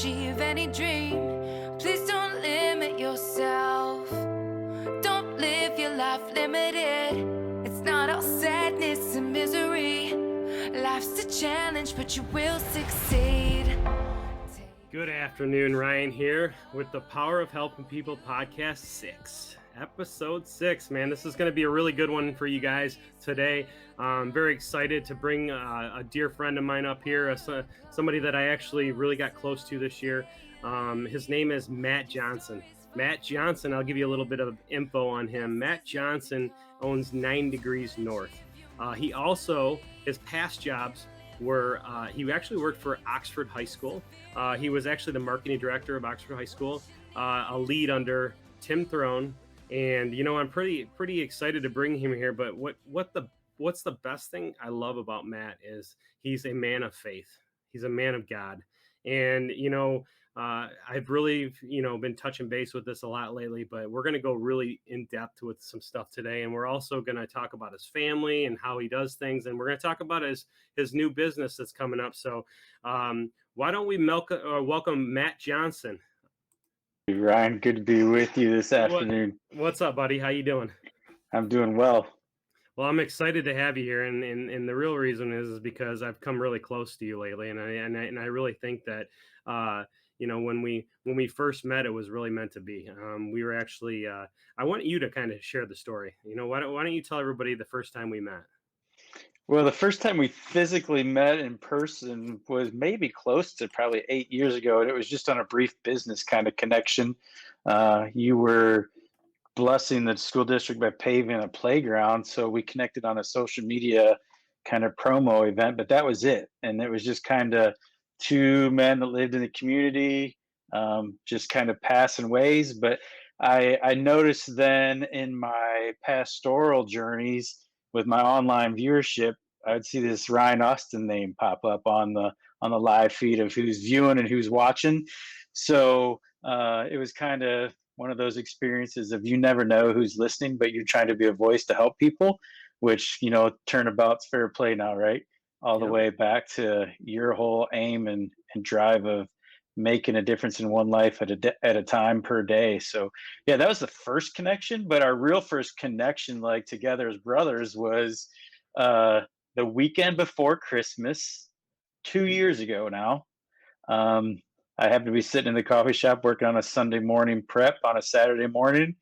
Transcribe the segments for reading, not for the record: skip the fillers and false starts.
achieve any dream. Please don't limit yourself. Don't live your life limited. It's not all sadness and misery. Life's a challenge, but you will succeed. Good afternoon, Ryan here with the Power of Helping People Podcast 6, Episode 6. Man, this is going to be a really good one for you guys today. I'm very excited to bring a dear friend of mine up here, somebody that I actually really got close to this year. His name is Matt Johnson. Matt Johnson, I'll give you a little bit of info on him. Matt Johnson owns 9 Degrees North. He also, his past jobs were, he actually worked for Oxford High School. He was actually the marketing director of Oxford High School, a lead under Tim Throne. And, you know, I'm pretty excited to bring him here. But what's the best thing I love about Matt is he's a man of faith. He's a man of God. And, you know, I've really, been touching base with this a lot lately, but we're going to go really in depth with some stuff today. And we're also going to talk about his family and how he does things. And we're going to talk about his new business that's coming up. So why don't we welcome Matt Johnson? Ryan, good to be with you this afternoon. What's up, buddy? How you doing? I'm doing well. Well, I'm excited to have you here, and the real reason is because I've come really close to you lately, and I really think that when we first met, it was really meant to be. We were actually I want you to kind of share the story. Why don't you tell everybody the first time we met? Well, the first time we physically met in person was maybe close to probably 8 years ago, and it was just on a brief business kind of connection. You were blessing the school district by paving a playground, so we connected on a social media kind of promo event, but that was it. And it was just kind of two men that lived in the community, just kind of passing ways. But I noticed then in my pastoral journeys with my online viewership, I'd see this Ryan Austin name pop up on the live feed of who's viewing and who's watching. So it was kind of one of those experiences of you never know who's listening, but you're trying to be a voice to help people, which, turnabout's fair play now, right? All the way back to your whole aim and drive of making a difference in one life at a time per day. So yeah, that was the first connection, but our real first connection, like together as brothers, was the weekend before Christmas 2 years ago now. I happened to be sitting in the coffee shop working on a Sunday morning prep on a Saturday morning,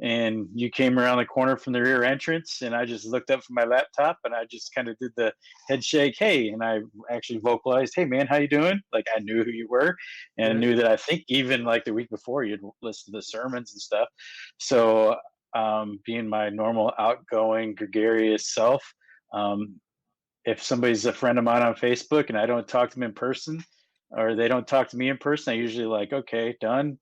and you came around the corner from the rear entrance, and I just looked up from my laptop and I just kind of did the head shake, hey, and I actually vocalized, hey man, how you doing? Like I knew who you were, and I knew that I think even like the week before you'd listened to the sermons and stuff. So being my normal outgoing gregarious self, if somebody's a friend of mine on Facebook and I don't talk to them in person, or they don't talk to me in person, I usually like, okay, done,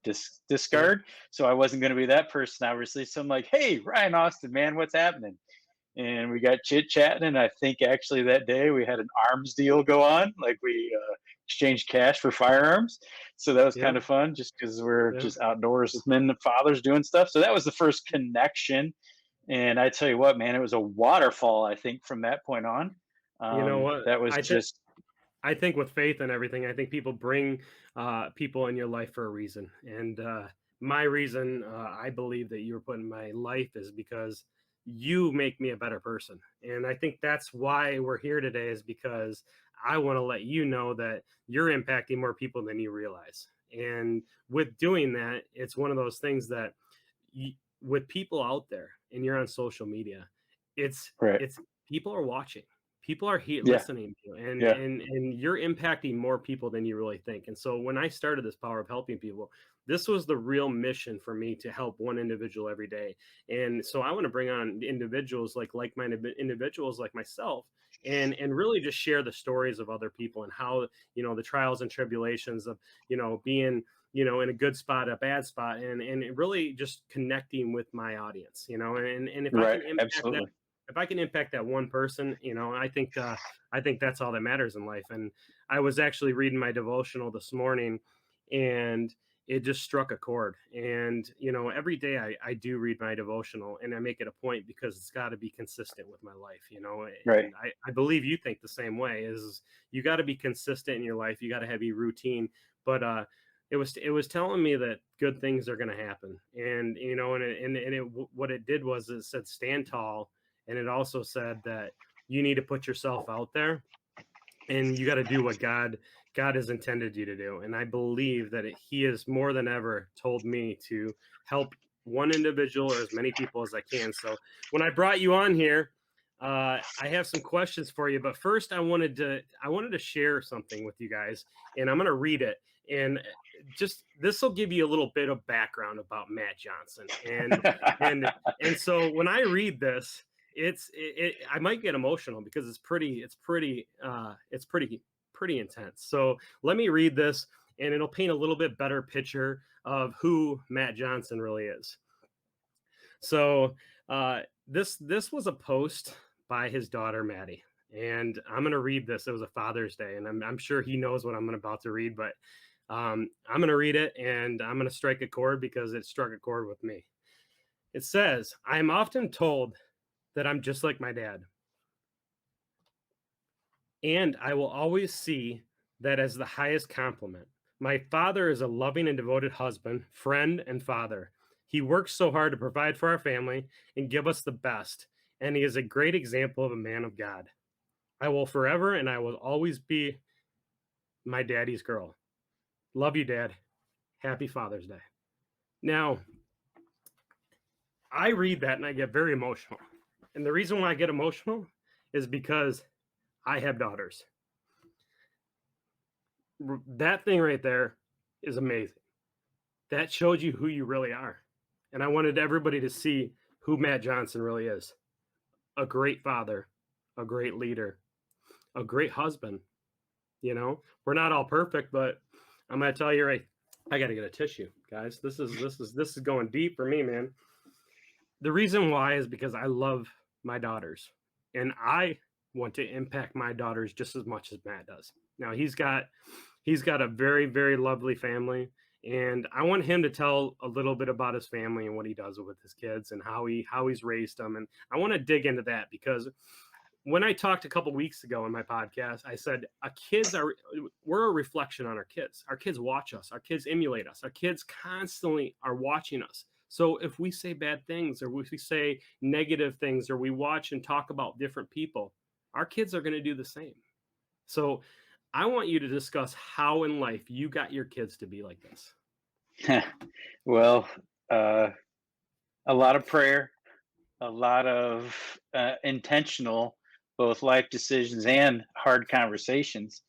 discard. So I wasn't going to be that person, obviously. So I'm like, hey, Ryan Austin, man, what's happening? And we got chit chatting. And I think actually that day we had an arms deal go on. Like we exchanged cash for firearms. So that was kind of fun just because we're just outdoors with men and fathers doing stuff. So that was the first connection. And I tell you what, man, it was a waterfall, I think, from that point on. You know what? That was I think with faith and everything, I think people bring people in your life for a reason. And my reason, I believe that you were put in my life is because you make me a better person. And I think that's why we're here today, is because I want to let you know that you're impacting more people than you realize. And with doing that, it's one of those things that with people out there and you're on social media, it's people are watching. People are listening to you, and you're impacting more people than you really think. And so when I started this Power of Helping People, this was the real mission for me, to help one individual every day. And so I want to bring on individuals like-minded individuals like myself, and really just share the stories of other people and how, the trials and tribulations of, being, in a good spot, a bad spot, and really just connecting with my audience, and if I can impact that. If I can impact that one person, I think that's all that matters in life. And I was actually reading my devotional this morning, and it just struck a chord. And, every day I do read my devotional, and I make it a point because it's got to be consistent with my life, Right. And I believe you think the same way. Is you got to be consistent in your life. You got to have a routine. But it was telling me that good things are going to happen. And what it did was it said stand tall, and it also said that you need to put yourself out there, and you got to do what God has intended you to do. And I believe that he has more than ever told me to help one individual or as many people as I can. So when I brought you on here, I have some questions for you, but first I wanted to share something with you guys, and I'm going to read it. And just this will give you a little bit of background about Matt Johnson. And so when I read this, I might get emotional because it's pretty intense. So let me read this, and it'll paint a little bit better picture of who Matt Johnson really is. So this was a post by his daughter Maddie, and I'm gonna read this. It was a Father's Day, and I'm sure he knows what I'm about to read, but I'm gonna read it, and I'm gonna strike a chord because it struck a chord with me. It says, "I am often told that I'm just like my dad. And I will always see that as the highest compliment. My father is a loving and devoted husband, friend, and father. He works so hard to provide for our family and give us the best, and he is a great example of a man of God. I will forever and I will always be my daddy's girl. Love you, Dad. Happy Father's Day." Now, I read that and I get very emotional. And the reason why I get emotional is because I have daughters. That thing right there is amazing. That showed you who you really are. And I wanted everybody to see who Matt Johnson really is. A great father, a great leader, a great husband. We're not all perfect, but I'm going to tell you right, I got to get a tissue, guys. This is going deep for me, man. The reason why is because I love my daughters, and I want to impact my daughters just as much as Matt does. Now he's got a very, very lovely family, and I want him to tell a little bit about his family and what he does with his kids and how he's raised them. And I want to dig into that because when I talked a couple weeks ago on my podcast, I said we're a reflection on our kids. Our kids watch us. Our kids emulate us. Our kids constantly are watching us. So if we say bad things, or if we say negative things, or we watch and talk about different people, our kids are going to do the same. So I want you to discuss how in life you got your kids to be like this. Well, a lot of prayer, a lot of intentional, both life decisions and hard conversations.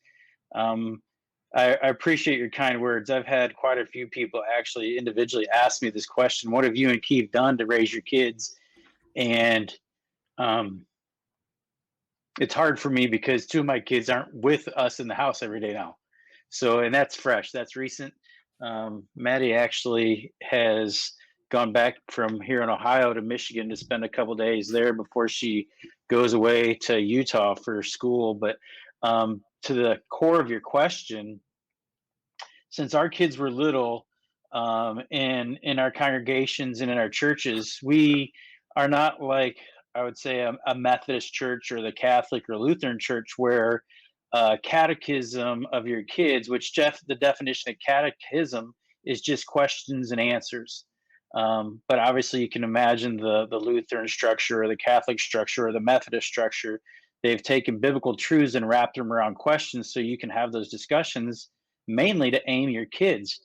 I appreciate your kind words. I've had quite a few people actually individually ask me this question: what have you and Keith done to raise your kids? And it's hard for me because two of my kids aren't with us in the house every day now. So, and that's fresh, that's recent. Maddie actually has gone back from here in Ohio to Michigan to spend a couple days there before she goes away to Utah for school. But to the core of your question, since our kids were little, in our congregations and in our churches, we are not like, I would say, a Methodist church or the Catholic or Lutheran church where catechism of your kids, which the definition of catechism is just questions and answers. But obviously you can imagine the Lutheran structure or the Catholic structure or the Methodist structure. They've taken biblical truths and wrapped them around questions so you can have those discussions, mainly to aim your kids.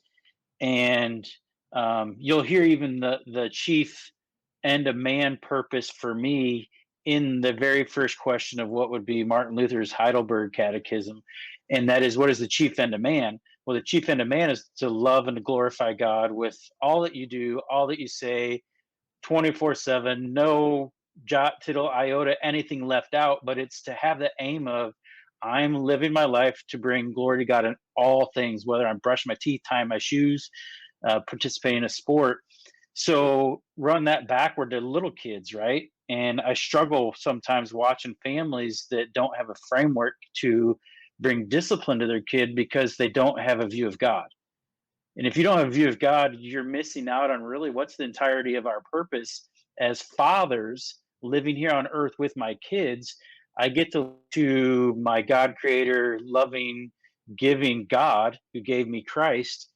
And you'll hear even the chief end of man purpose for me in the very first question of what would be Martin Luther's Heidelberg Catechism. And that is, what is the chief end of man? Well, the chief end of man is to love and to glorify God with all that you do, all that you say, 24/7, no jot, tittle, iota, anything left out, but it's to have the aim of, I'm living my life to bring glory to God in all things, whether I'm brushing my teeth, tying my shoes, participating in a sport. So run that backward to little kids, right? And I struggle sometimes watching families that don't have a framework to bring discipline to their kid because they don't have a view of God. And if you don't have a view of God, you're missing out on really what's the entirety of our purpose as fathers living here on earth with my kids. I get to my God creator, loving, giving God who gave me Christ,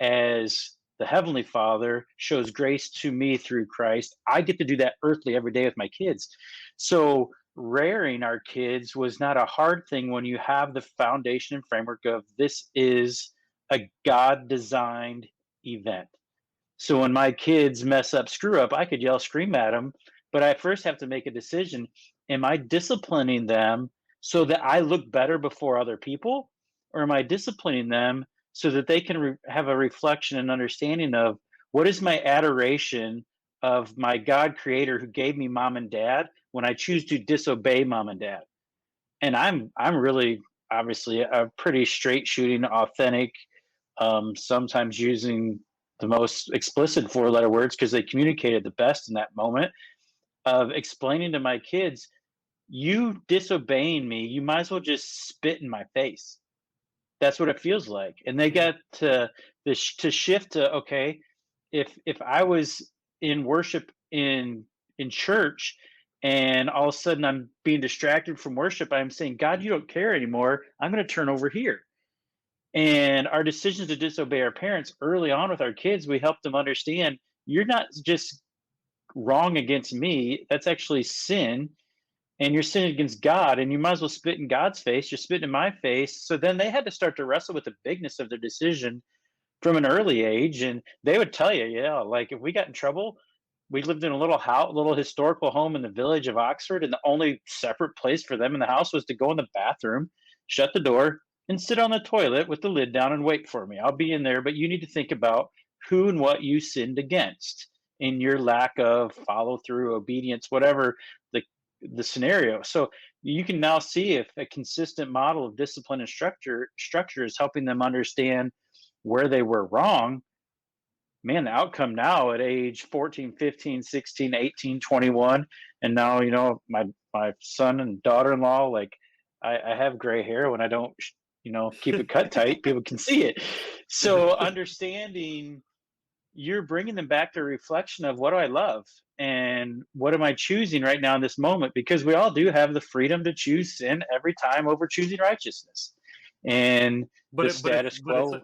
as the Heavenly Father shows grace to me through Christ, I get to do that earthly every day with my kids. So, rearing our kids was not a hard thing when you have the foundation and framework of this is a God designed event. So when my kids mess up, screw up, I could yell, scream at them, but I first have to make a decision. Am I disciplining them so that I look better before other people? Or am I disciplining them so that they can have a reflection and understanding of what is my adoration of my God creator who gave me mom and dad when I choose to disobey mom and dad? And I'm really obviously a pretty straight shooting, authentic, sometimes using the most explicit four letter words because they communicated the best in that moment of explaining to my kids, you disobeying me, you might as well just spit in my face. That's what it feels like. And they Yeah. got to shift to, okay, if I was in worship in church and all of a sudden I'm being distracted from worship, I'm saying, God, you don't care anymore. I'm going to turn over here. And our decisions to disobey our parents early on with our kids, we help them understand you're not just wrong against me. That's actually sin. And you're sinning against God. And you might as well spit in God's face. You're spitting in my face. So then they had to start to wrestle with the bigness of their decision from an early age. And they would tell you, yeah, like if we got in trouble, we lived in a little house, little historical home in the village of Oxford, and the only separate place for them in the house was to go in the bathroom, shut the door, and sit on the toilet with the lid down and wait for me. I'll be in there, but you need to think about who and what you sinned against in your lack of follow through, obedience, whatever the the scenario. So you can now see if a consistent model of discipline and structure is helping them understand where they were wrong. Man, the outcome now at age 14, 15, 16, 18, 21, and now, my son and daughter-in-law, like I have gray hair when I don't, keep it cut tight, people can see it. So understanding you're bringing them back to a reflection of what do I love and what am I choosing right now in this moment? Because we all do have the freedom to choose sin every time over choosing righteousness. And but the it, but it's status but it's quo.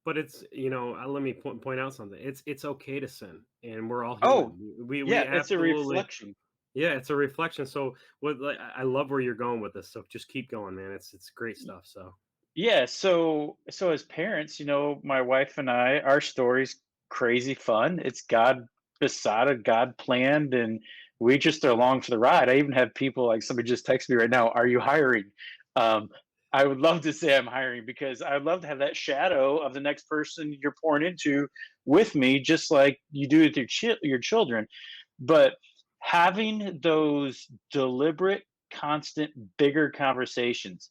but it's let me point out something. It's okay to sin, and we're all Oh, human. We yeah, it's a absolutely. reflection. Yeah, it's a reflection. So what, like, I love where you're going with this. So just keep going, man. It's great stuff. So Yeah, so as parents, my wife and I, our story's crazy fun. It's God besotted, God planned, and we just are along for the ride. I even have people like somebody just texted me right now, are you hiring? Um, I would love to say I'm hiring because I'd love to have that shadow of the next person you're pouring into with me, just like you do with your children. But having those deliberate, constant, bigger conversations.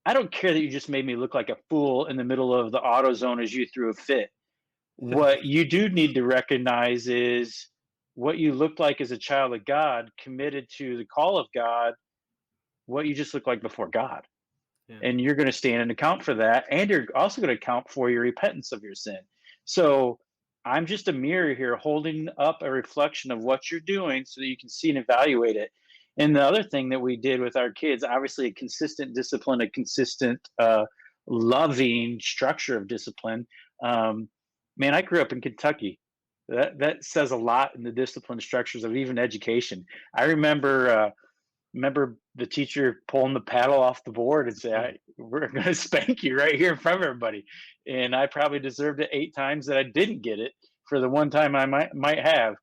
I don't care that you just made me look like a fool in the middle of the auto zone as you threw a fit. What you do need to recognize is what you looked like as a child of God, committed to the call of God, what you just look like before God. yeah, And you're going to stand and account for that. And you're also going to account for your repentance of your sin. So I'm just a mirror here holding up a reflection of what you're doing so that you can see and evaluate it. And the other thing that we did with our kids, obviously a consistent discipline, a consistent, loving structure of discipline. Um, Man, I grew up in Kentucky. That says a lot in the discipline structures of even education. I remember the teacher pulling the paddle off the board and say, mm, "We're going to spank you right here in front of everybody." And I probably deserved it 8 times that I didn't get it for the one time I might have.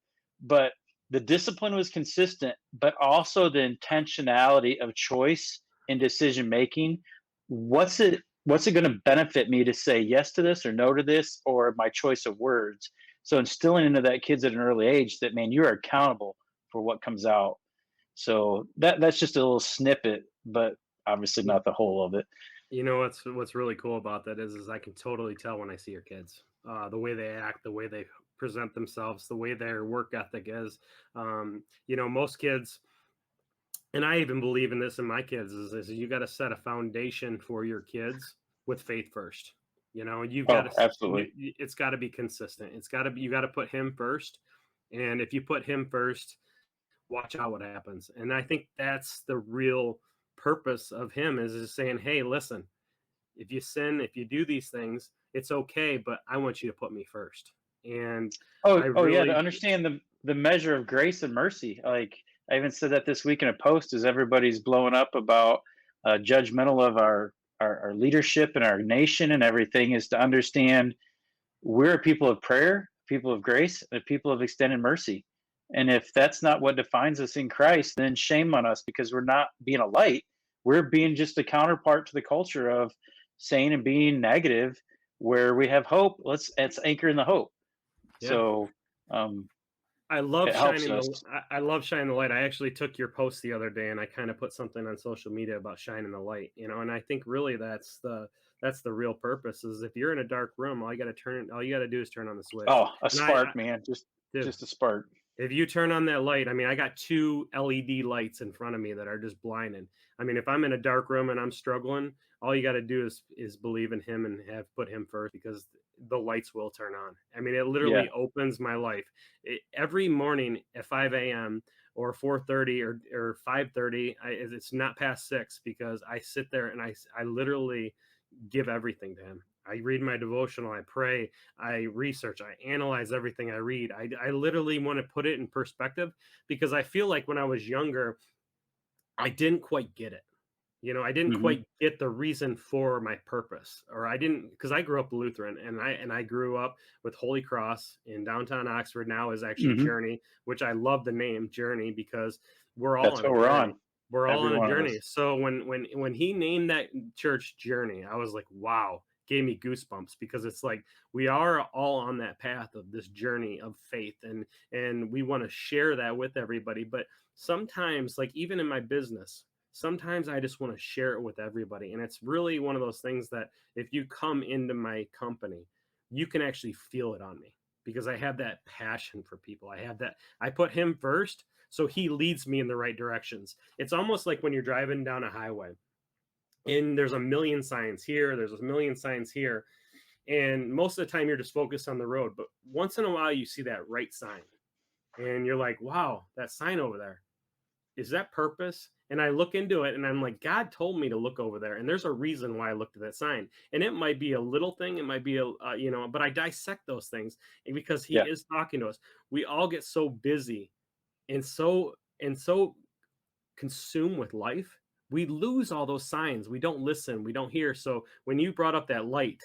But the discipline was consistent, but also the intentionality of choice and decision making. What's it going to benefit me to say yes to this or no to this or my choice of words? So instilling into that kids at an early age that, man, you are accountable for what comes out. So that's just a little snippet, but obviously yeah. not the whole of it. What's really cool about that is I can totally tell when I see your kids, the way they act, the way they present themselves, the way their work ethic is. Most kids, and I even believe in this in my kids, is you got to set a foundation for your kids with faith first. You've got Oh, to, absolutely. it's got to be consistent. You got to put him first. And if you put him first, watch out what happens. And I think that's the real purpose of him is saying, hey, listen, if you sin, if you do these things, It's okay, but I want you to put me first. And Oh, I oh yeah, to really, understand the measure of grace and mercy. Like I even said that this week in a post as everybody's blowing up about judgmental of our leadership and our nation and everything, is to understand we're a people of prayer, people of grace, a people of extended mercy. And if that's not what defines us in Christ, then shame on us, because we're not being a light. We're being just a counterpart to the culture of saying and being negative. Where we have hope, let's anchor in the hope. yeah. So um, I love it helps shining us. I love shining the light. I actually took your post the other day and I kind of put something on social media about shining the light, and I think really that's the real purpose. Is if you're in a dark room, all you got to do is turn on the switch. Oh, a And spark, man, dude, just a spark. if you turn on that light, I mean, I got two LED lights in front of me that are just blinding. I mean, if I'm in a dark room and I'm struggling, all you got to do is believe in him and have put him first, because the lights will turn on. I mean, it Yeah, literally opens my life. Every morning at 5 a.m. or 4:30 or 5:30, it's not past 6, because I sit there and I literally give everything to him. I read my devotional, I pray, I research, I analyze everything I read. I literally want to put it in perspective, because I feel like when I was younger, I didn't quite get it. I didn't hmm quite get the reason for my purpose, or I didn't, because I grew up Lutheran, and I grew up with Holy Cross in downtown Oxford. Now is actually hmm Journey, which I love the name Journey, because we're all that's on a what we're journey. on. We're all Every on a one of journey. us. So when he named that church Journey, I was like, wow, gave me goosebumps, because it's like we are all on that path of this journey of faith, and we want to share that with everybody. But sometimes, like even in my business, sometimes I just want to share it with everybody. And it's really one of those things that if you come into my company, you can actually feel it on me, because I have that passion for people. I put him first, so he leads me in the right directions. It's almost like when you're driving down a highway and there's a million signs here, there's a million signs here. And most of the time you're just focused on the road. But once in a while you see that right sign and you're like, wow, that sign over there, is that purpose? And I look into it and I'm like, God told me to look over there. And there's a reason why I looked at that sign. And it might be a little thing. It might be but I dissect those things, and because he Yeah, is talking to us. We all get so busy and so consumed with life. We lose all those signs. We don't listen. We don't hear. So when you brought up that light,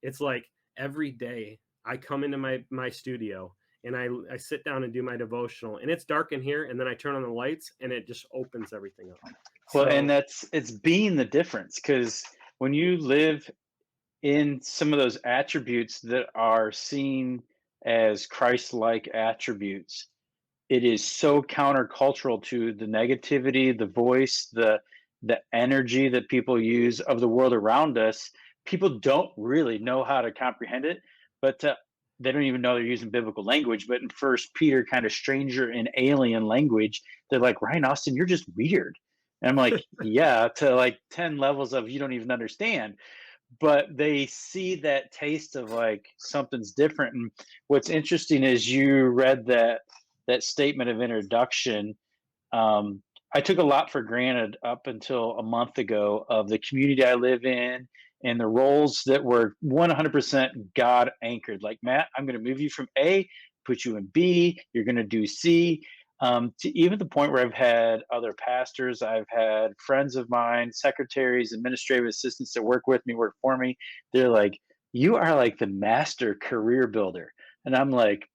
it's like every day I come into my studio and I sit down and do my devotional, and it's dark in here, and then I turn on the lights and it just opens everything up. well, and So it's being the difference, because when you live in some of those attributes that are seen as Christ-like attributes, it is so countercultural to the negativity, the voice, the energy that people use of the world around us. People don't really know how to comprehend it, but they don't even know they're using biblical language. But in First Peter, kind of stranger and alien language, they're like, Ryan Austin, you're just weird. And I'm like, yeah, to like 10 levels of you don't even understand. But they see that taste of like something's different. And what's interesting is you read that statement of introduction. um, I took a lot for granted up until a month ago of the community I live in and the roles that were 100% God anchored. Like, Matt, I'm going to move you from A, put you in B, you're going to do C. To even the point where I've had other pastors, I've had friends of mine, secretaries, administrative assistants that work with me, work for me. They're like, you are like the master career builder. And I'm like,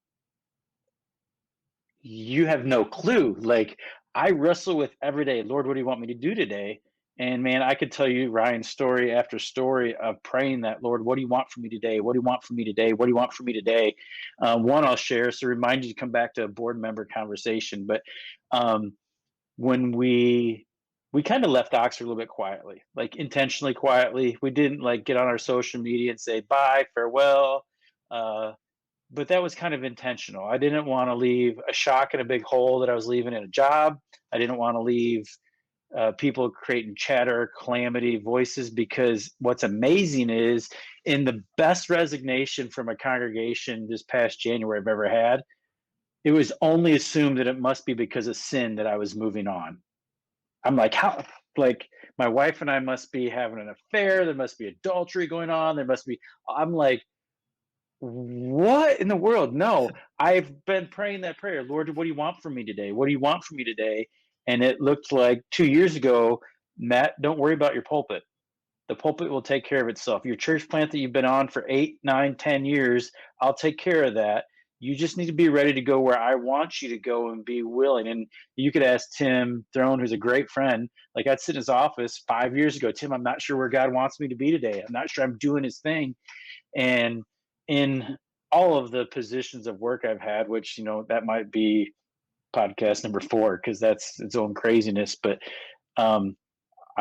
you have no clue. Like, I wrestle with every day, Lord, what do you want me to do today? And man, I could tell you, Ryan, story after story of praying that, Lord, what do you want from me today? What do you want from me today? What do you want from me today? One I'll share, so remind you to come back to a board member conversation. But um, when we kind of left Oxford a little bit quietly, like intentionally quietly. We didn't like get on our social media and say bye, farewell. But that was kind of intentional. I didn't want to leave a shock and a big hole that I was leaving in a job. I didn't want to leave people creating chatter, calamity, voices, because what's amazing is in the best resignation from a congregation this past January I've ever had, it was only assumed that it must be because of sin that I was moving on. I'm like, how? like my wife and I must be having an affair. There must be adultery going on. There must be, I'm like, what in the world? No, I've been praying that prayer. Lord, what do you want from me today? What do you want from me today? And it looked like 2 years ago, Matt, don't worry about your pulpit. The pulpit will take care of itself. Your church plant that you've been on for 8, 9, 10 years, I'll take care of that. You just need to be ready to go where I want you to go and be willing. And you could ask Tim Throne, who's a great friend. Like I'd sit in his office 5 years ago. Tim, I'm not sure where God wants me to be today. I'm not sure I'm doing his thing. And in all of the positions of work I've had, which, that might be podcast number 4, because that's its own craziness. But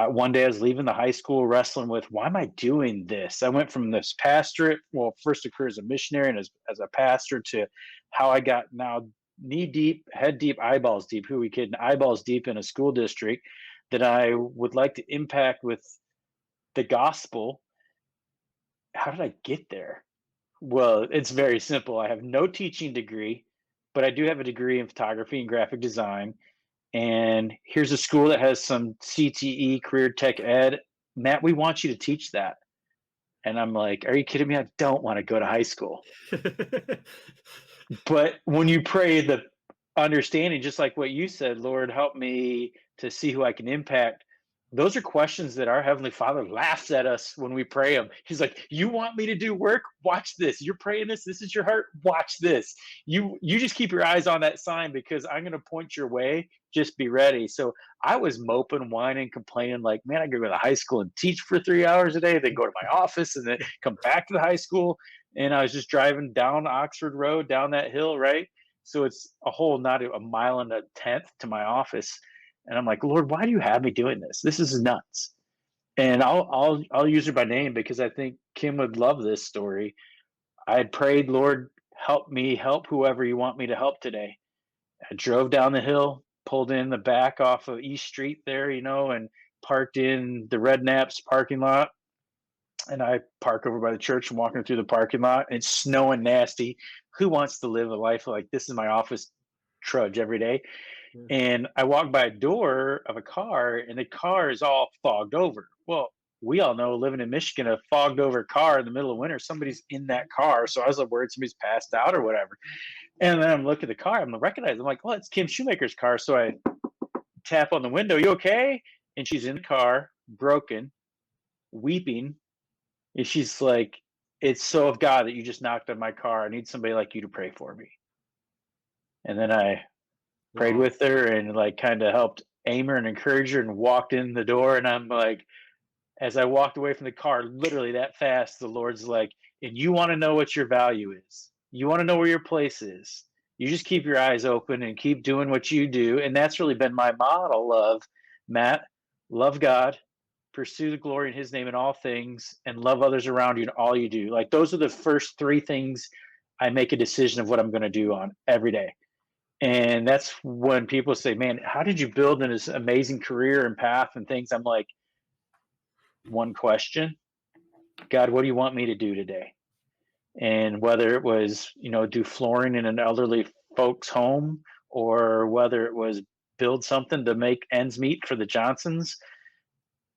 one day I was leaving the high school wrestling with, why am I doing this? I went from this pastorate, well, first a career as a missionary and as a pastor, to how I got now knee deep, head deep, eyeballs deep, who we kidding, eyeballs deep in a school district that I would like to impact with the gospel. How did I get there? Well, it's very simple. I have no teaching degree, but I do have a degree in photography and graphic design. And here's a school that has some CTE, career tech ed. Matt, we want you to teach that. And I'm like, are you kidding me? I don't want to go to high school. But when you pray the understanding, just like what you said, Lord, help me to see who I can impact. Those are questions that our Heavenly Father laughs at us when we pray them. He's like, you want me to do work? Watch this. You're praying this. This is your heart. Watch this. You just keep your eyes on that sign, because I'm going to point your way. Just be ready. So I was moping, whining, complaining like, man, I could go to high school and teach for 3 hours a day, then go to my office and then come back to the high school. And I was just driving down Oxford Road, down that hill, right? So it's a whole, not a mile and a tenth to my office. And I'm like, Lord, why do you have me doing this? This is nuts. And I'll use her by name because I think Kim would love this story. I had prayed, Lord, help me help whoever you want me to help today. I drove down the hill, pulled in the back off of East Street there, and parked in the Red Naps parking lot. And I park over by the church and walking through the parking lot. And it's snowing nasty. Who wants to live a life like this? Is my office trudge every day. And I walk by a door of a car, and the car is all fogged over. Well, we all know, living in Michigan, a fogged over car in the middle of winter, somebody's in that car. So I was like, worried somebody's passed out or whatever. And then I'm looking at the car, I'm recognizing, I'm like, well, it's Kim Shoemaker's car. So I tap on the window, you okay? And she's in the car, broken, weeping. And she's like, it's so of God that you just knocked on my car. I need somebody like you to pray for me. And then I prayed with her and kind of helped aim her and encourage her and walked in the door. And I'm like, as I walked away from the car, literally that fast, the Lord's like, and you want to know what your value is. You want to know where your place is. You just keep your eyes open and keep doing what you do. And that's really been my model of, Matt, love God, pursue the glory in his name in all things, and love others around you in all you do. Those are the first 3 things I make a decision of what I'm going to do on every day. And that's when people say, man, how did you build in this amazing career and path and things? I'm like, one question, God, what do you want me to do today? And whether it was, do flooring in an elderly folks home, or whether it was build something to make ends meet for the Johnsons,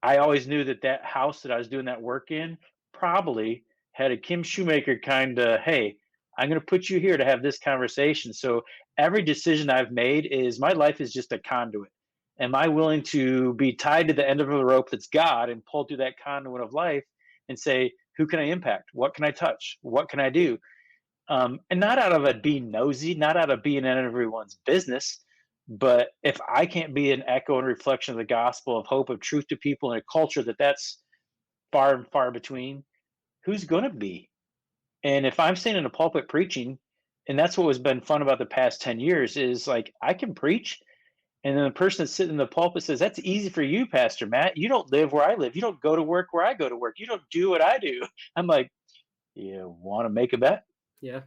I always knew that house that I was doing that work in probably had a Kim Shoemaker kind of, hey, I'm going to put you here to have this conversation. So every decision I've made is, my life is just a conduit. Am I willing to be tied to the end of the rope that's God and pull through that conduit of life and say, who can I impact? What can I touch? What can I do? And not out of it being nosy, not out of being in everyone's business, but if I can't be an echo and reflection of the gospel of hope, of truth to people in a culture that's far and far between, who's going to be? And if I'm standing in a pulpit preaching, and that's what has been fun about the past 10 years, is I can preach. And then the person that's sitting in the pulpit says, that's easy for you, Pastor Matt. You don't live where I live. You don't go to work where I go to work. You don't do what I do. I'm like, you want to make a bet? Yeah.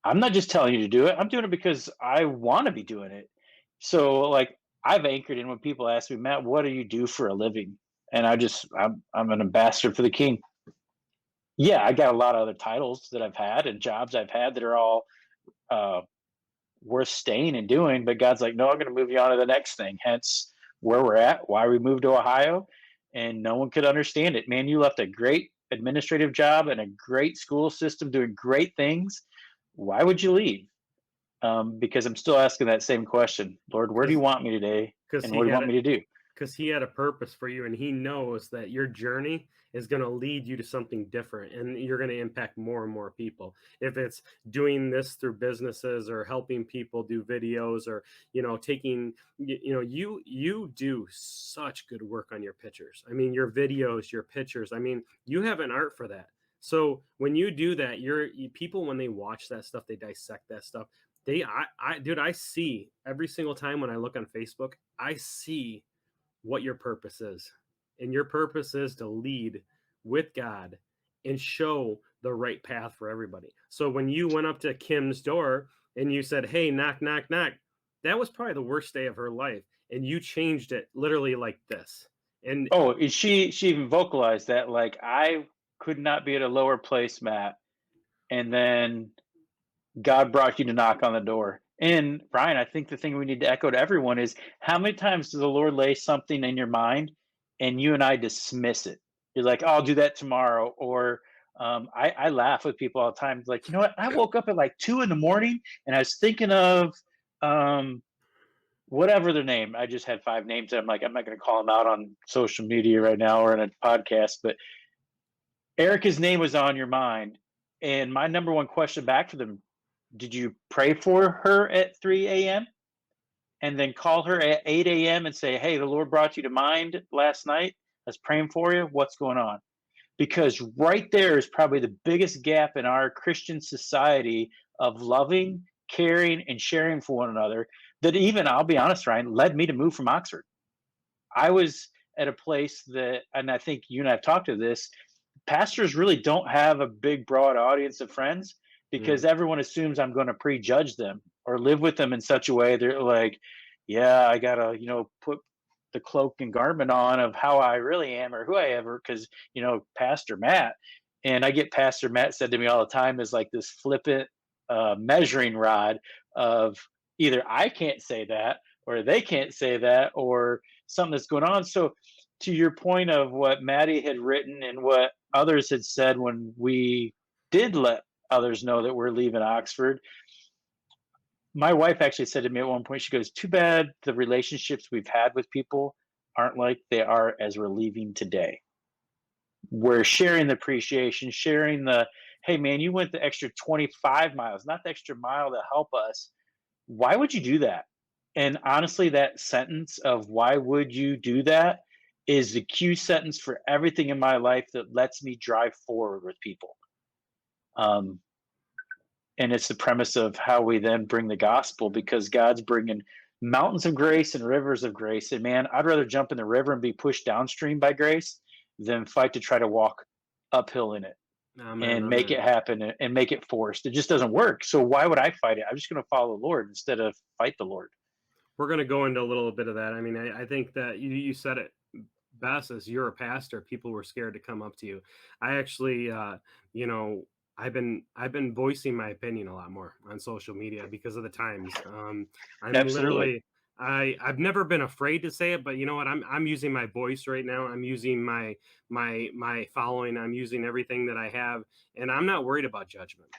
I'm not just telling you to do it. I'm doing it because I want to be doing it. So I've anchored in when people ask me, Matt, what do you do for a living? And I'm an ambassador for the King. Yeah, I got a lot of other titles that I've had and jobs I've had that are all worth staying and doing, but God's like, no, I'm going to move you on to the next thing. Hence where we're at, why we moved to Ohio, and no one could understand it. Man, you left a great administrative job and a great school system doing great things. Why would you leave? Because I'm still asking that same question. Lord, where do you want me today? Because And what do he you had want me to do? because he had a purpose for you, and he knows that your journey is going to lead you to something different, and you're going to impact more and more people. If it's doing this through businesses or helping people do videos, or taking you do such good work on your pictures. I mean, your videos, your pictures, I mean, you have an art for that. So when you do that, people, when they watch that stuff, they dissect that stuff. Dude, I see every single time when I look on Facebook, I see what your purpose is. And your purpose is to lead with God and show the right path for everybody. So when you went up to Kim's door and you said, "Hey, knock, knock, knock," that was probably the worst day of her life. And you changed it literally like this. And Oh, and she even vocalized that, like, I could not be at a lower place, Matt. And then God brought you to knock on the door. And Ryan, I think the thing we need to echo to everyone is, how many times does the Lord lay something in your mind and you and I dismiss it? You're like, oh, I'll do that tomorrow. Or I laugh with people all the time. Like, you know what? I woke up at like 2 in the morning and I was thinking of um, whatever their name. I just had 5 names. And I'm like, I'm not going to call them out on social media right now or in a podcast, but Erica's name was on your mind. And my number one question back to them: did you pray for her at 3 a.m. and then call her at 8 a.m. and say, hey, the Lord brought you to mind last night? I was praying for you. What's going on? Because right there is probably the biggest gap in our Christian society of loving, caring, and sharing for one another, that even, I'll be honest, Ryan, led me to move from Oxford. I was at a place that, and I think you and I have talked to this, pastors really don't have a big, broad audience of friends because everyone assumes I'm going to prejudge them or live with them in such a way they're like, yeah, I got to, put the cloak and garment on of how I really am or who I am, because, Pastor Matt. And I get Pastor Matt said to me all the time is like this flippant measuring rod of either I can't say that or they can't say that or something that's going on. So to your point of what Maddie had written and what others had said when we did let others know that we're leaving Oxford, my wife actually said to me at one point, she goes, too bad the relationships we've had with people aren't like they are as we're leaving today. We're sharing the appreciation, sharing the, hey man, you went the extra 25 miles, not the extra mile to help us. Why would you do that? And honestly, that sentence of why would you do that is the cue sentence for everything in my life that lets me drive forward with people. And it's the premise of how we then bring the gospel, because God's bringing mountains of grace and rivers of grace. And man, I'd rather jump in the river and be pushed downstream by grace than fight to try to walk uphill in it. Amen, And make amen. it happen and make it forced. It just doesn't work. So why would I fight it? I'm just going to follow the Lord instead of fight the Lord. We're going to go into a little bit of that. I mean, I think that you said it best. As you're a pastor, people were scared to come up to you. I actually, I've been voicing my opinion a lot more on social media because of the times. I'm Absolutely. I've never been afraid to say it, but you know what? I'm using my voice right now. I'm using my following. I'm using everything that I have, and I'm not worried about judgment.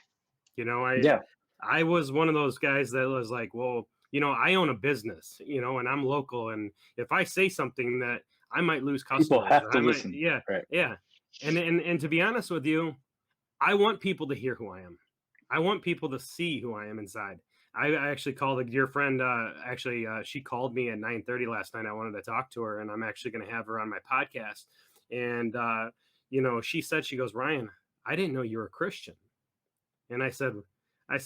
Yeah. I was one of those guys that was like, well, I own a business, and I'm local, and if I say something that I might lose People customers, have or to I might, listen. yeah, Right. yeah, and to be honest with you, I want people to hear who I am. I want people to see who I am inside. I actually called a dear friend. She called me at 9:30 last night. I wanted to talk to her, and I'm actually going to have her on my podcast. And she said, she goes, Ryan, I didn't know you were a Christian. And I said,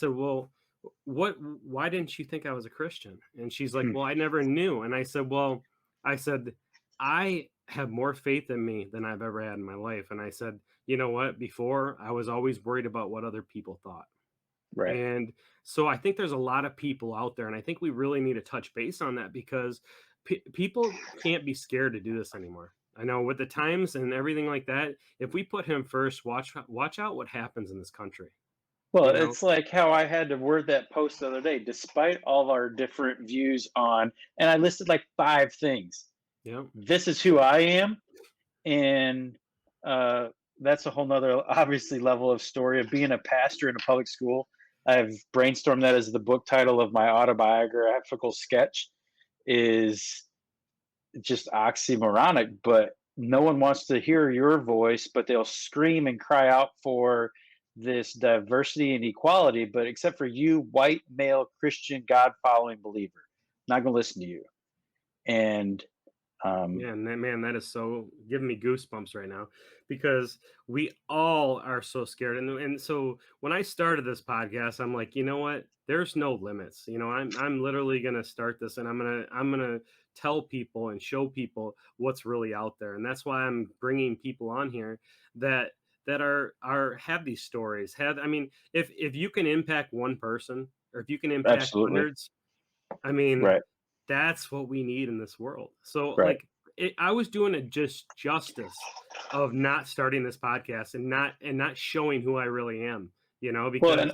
well, why didn't you think I was a Christian? And she's like, well, I never knew. And I said, I have more faith in me than I've ever had in my life. And I said, you know what? Before, I was always worried about what other people thought. Right. And so I think there's a lot of people out there, and I think we really need to touch base on that, because people can't be scared to do this anymore. I know with the times and everything like that, if we put him first, watch out what happens in this country. Well, you know? it's like how I had to word that post the other day, despite all of our different views on, and I listed like 5 things. Yeah. This is who I am, and uh, that's a whole nother obviously level of story of being a pastor in a public school. I've brainstormed that as the book title of my autobiographical sketch is just oxymoronic, but no one wants to hear your voice, but they'll scream and cry out for this diversity and equality, but except for you, white male Christian God following believer, not going to listen to you. And Yeah, and man, that is so giving me goosebumps right now because we all are so scared. And so when I started this podcast, I'm like, you know what? There's no limits. I'm literally gonna start this, and I'm gonna tell people and show people what's really out there, and that's why I'm bringing people on here that are have these stories. Have I mean, if you can impact one person, or if you can impact absolutely hundreds, I mean, right, that's what we need in this world. So, right. I was doing it just justice of not starting this podcast and not showing who I really am, Well, because and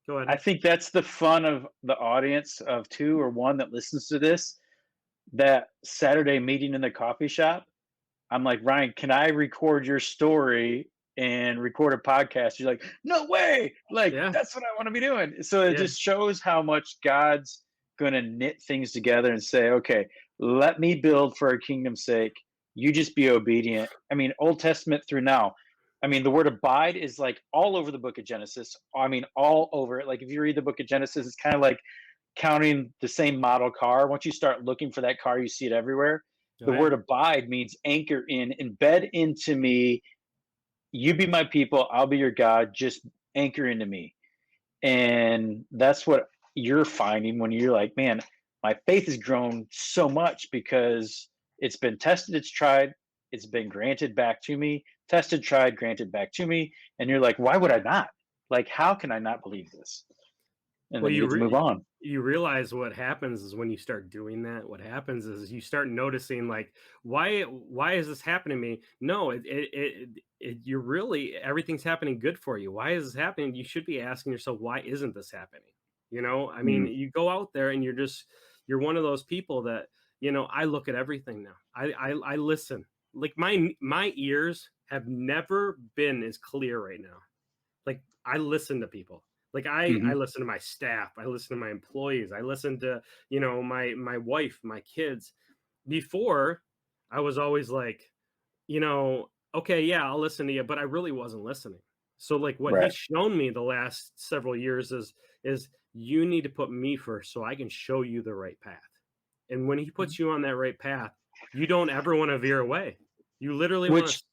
go I ahead. think that's the fun of the audience of two or one that listens to this. That Saturday meeting in the coffee shop, I'm like, Ryan, can I record your story and record a podcast? You're like, no way. Like, Yeah, that's what I want to be doing. So it yeah, just shows how much God's going to knit things together and say, okay, let me build for our kingdom's sake. You just be obedient. I mean, Old Testament through now. I mean, the word abide is like all over the book of Genesis. I mean, all over it. Like, if you read the book of Genesis, it's kind of like counting the same model car. Once you start looking for that car, you see it everywhere. oh The yeah, word abide means anchor in, embed into me. You be my people, I'll be your God. Just anchor into me. And that's what you're finding when you're like, man, my faith has grown so much because it's been tested, it's tried, it's been granted back to me, tested, tried, granted back to me. And you're like, why would I not? Like, how can I not believe this? And well, then you get to move on. you realize what happens is when you start doing that, what happens is you start noticing, like, why is this happening to me? No, you're really, everything's happening good for you. Why is this happening? You should be asking yourself, why isn't this happening? I mean, Mm, you go out there and you're one of those people that, I look at everything now. I listen. Like, my ears have never been as clear right now. Like, I listen to people. Like, I mhm. listen to my staff, I listen to my employees, I listen to, my wife, my kids. Before, I was always like, okay, yeah, I'll listen to you, but I really wasn't listening. So, like, what Right. he's shown me the last several years is you need to put me first so I can show you the right path. And when he puts you on that right path, you don't ever want to veer away. You literally want Which to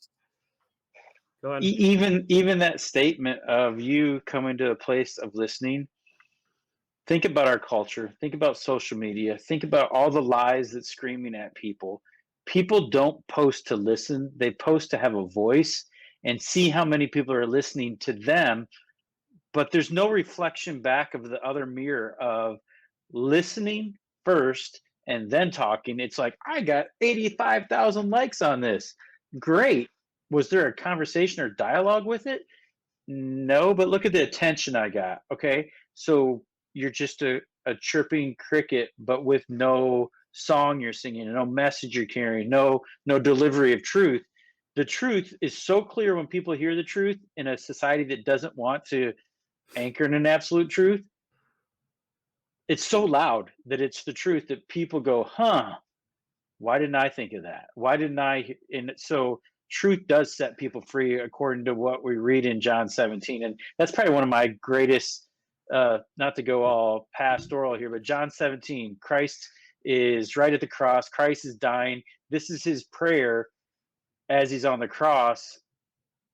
go ahead. even that statement of you coming to a place of listening, think about our culture, think about social media, think about all the lies that's screaming at people. People don't post to listen, they post to have a voice and see how many people are listening to them, but there's no reflection back of the other mirror of listening first and then talking. It's like, I got 85,000 likes on this. Great. Was there a conversation or dialogue with it? No, but look at the attention I got. Okay. So you're just a chirping cricket, but with no song you're singing, no message you're carrying, no delivery of truth. The truth is so clear when people hear the truth in a society that doesn't want to anchor in an absolute truth. It's so loud that it's the truth that people go, huh, why didn't I think of that? Why didn't I? And so truth does set people free according to what we read in John 17. And that's probably one of my greatest, not to go all pastoral here, but John 17, Christ is right at the cross. Christ is dying. This is his prayer as he's on the cross,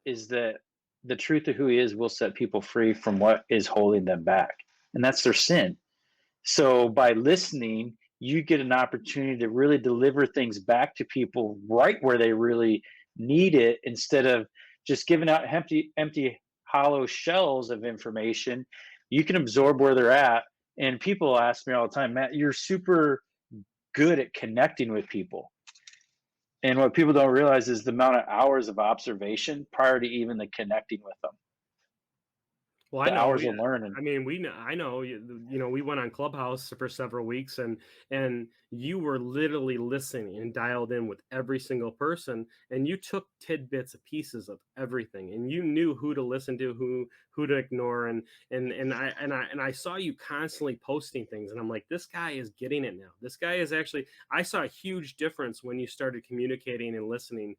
is that the truth of who he is will set people free from what is holding them back. And that's their sin. So by listening, you get an opportunity to really deliver things back to people right where they really need it instead of just giving out empty hollow shells of information. You can absorb where they're at. And people ask me all the time, Matt, you're super good at connecting with people. And what people don't realize is the amount of hours of observation prior to even the connecting with them. Well, I the know hours we of learning. I mean, I know, we went on Clubhouse for several weeks, and you were literally listening and dialed in with every single person, and you took tidbits of pieces of everything, and you knew who to listen to, who to ignore, and I saw you constantly posting things, and I'm like, this guy is getting it now. This guy is actually. I saw a huge difference when you started communicating and listening.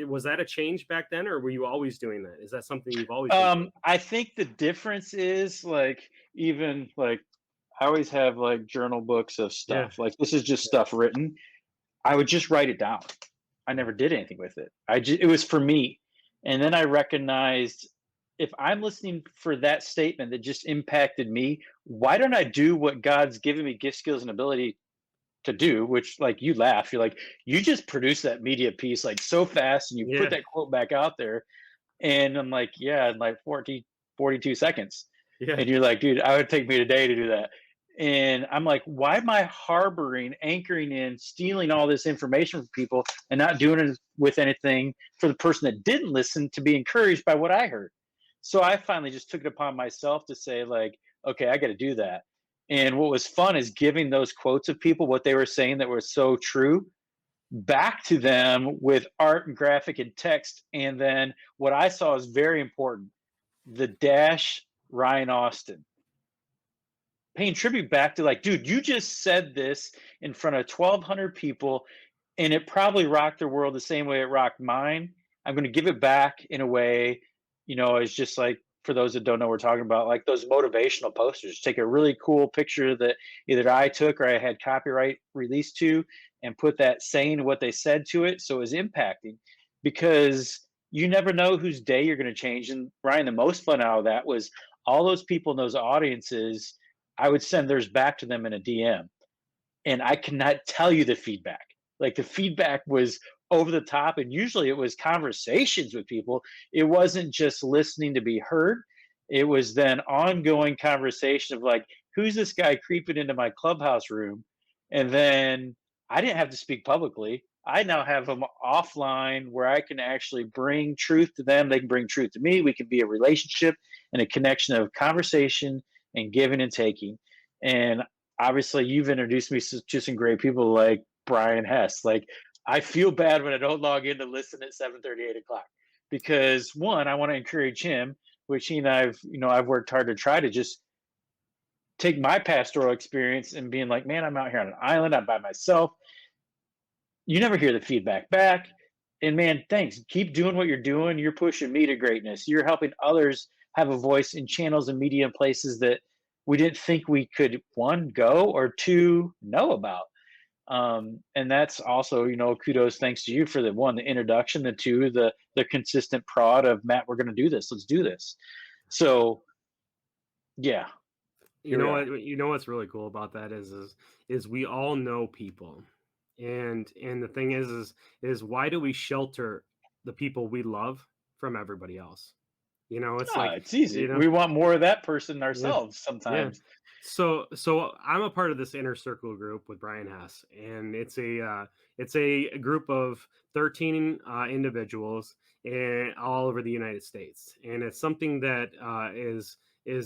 Was that a change back then, or were you always doing that? Is that something you've always been doing? I think the difference is like, even like, I always have like journal books of Yeah. stuff. Like, this is just Yeah. stuff written. I would just write it down. I never did anything with it. It was for me. And then I recognized, if I'm listening for that statement that just impacted me, why don't I do what God's given me gift, skills, and ability to do? Which, like, you laugh. You're like, you just produce that media piece like so fast, and you put Yeah. that quote back out there. And I'm like, yeah, in like 42 seconds. Yeah. And you're like, dude, I would take me a day to do that. And I'm like, why am I harboring, anchoring in, stealing all this information from people and not doing it with anything for the person that didn't listen to be encouraged by what I heard? So I finally just took it upon myself to say, like, okay, I got to do that. And what was fun is giving those quotes of people, what they were saying that were so true, back to them with art and graphic and text. And then what I saw is very important, the dash Ryan Austin, paying tribute back to, like, dude, you just said this in front of 1,200 people, and it probably rocked their world the same way it rocked mine. I'm going to give it back in a way, it's just like, for those that don't know what we're talking about, like those motivational posters. Take a really cool picture that either I took or I had copyright released to, and put that saying what they said to it, so it was impacting, because you never know whose day you're going to change. And Ryan, the most fun out of that was all those people in those audiences. I would send theirs back to them in a DM, and I cannot tell you the feedback. Like, the feedback was over the top, and usually it was conversations with people. It wasn't just listening to be heard. It was then ongoing conversation of, like, who's this guy creeping into my Clubhouse room? And then I didn't have to speak publicly. I now have them offline where I can actually bring truth to them. They can bring truth to me. We can be a relationship and a connection of conversation and giving and taking. And obviously, you've introduced me to some great people like Brian Hess. Like, I feel bad when I don't log in to listen at 7:30, 8 o'clock, because one, I want to encourage him, which he and I've worked hard to try to just take my pastoral experience and being like, man, I'm out here on an island, I'm by myself. You never hear the feedback back. And man, thanks. Keep doing what you're doing. You're pushing me to greatness. You're helping others have a voice in channels and media and places that we didn't think we could, one, go, or two, know about. And that's also, kudos, thanks to you for the one, the introduction, the two, the consistent prod of, Matt, we're going to do this. Let's do this. So yeah. You know what? You know what's really cool about that is we all know people, and the thing is why do we shelter the people we love from everybody else? It's like, it's easy. We want more of that person yeah, ourselves yeah. sometimes. So I'm a part of this inner circle group with Brian Hess, and it's a group of 13 individuals and all over the United States, and it's something that is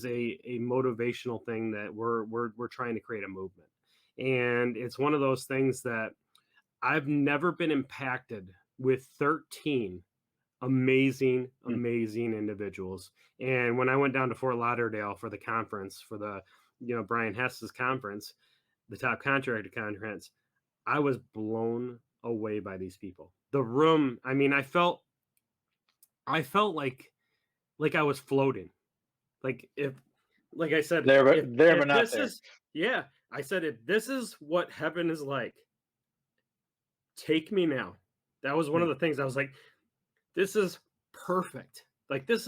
a motivational thing that we're trying to create a movement, and it's one of those things that I've never been impacted with 13 amazing individuals. And when I went down to Fort Lauderdale for the conference, for the Brian Hess's conference, the Top Contractor Conference, I was blown away by these people. The room, I mean, I felt like I was floating. Like I said, There, but if not this there. is, yeah, I said, if this is what heaven is like, take me now. That was one of the things I was like, this is perfect. Like, this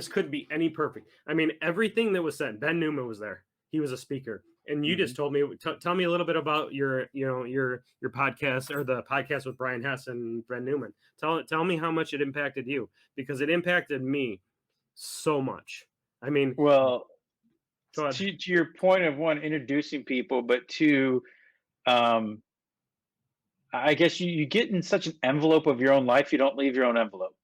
could be any perfect. I mean, everything that was said. Ben Newman was there. He was a speaker. And you just told me, tell me a little bit about your podcast, or the podcast with Brian Hess and Ben Newman. Tell me how much it impacted you, because it impacted me so much. I mean, well, to your point of, one, introducing people, but two, I guess you get in such an envelope of your own life, you don't leave your own envelope.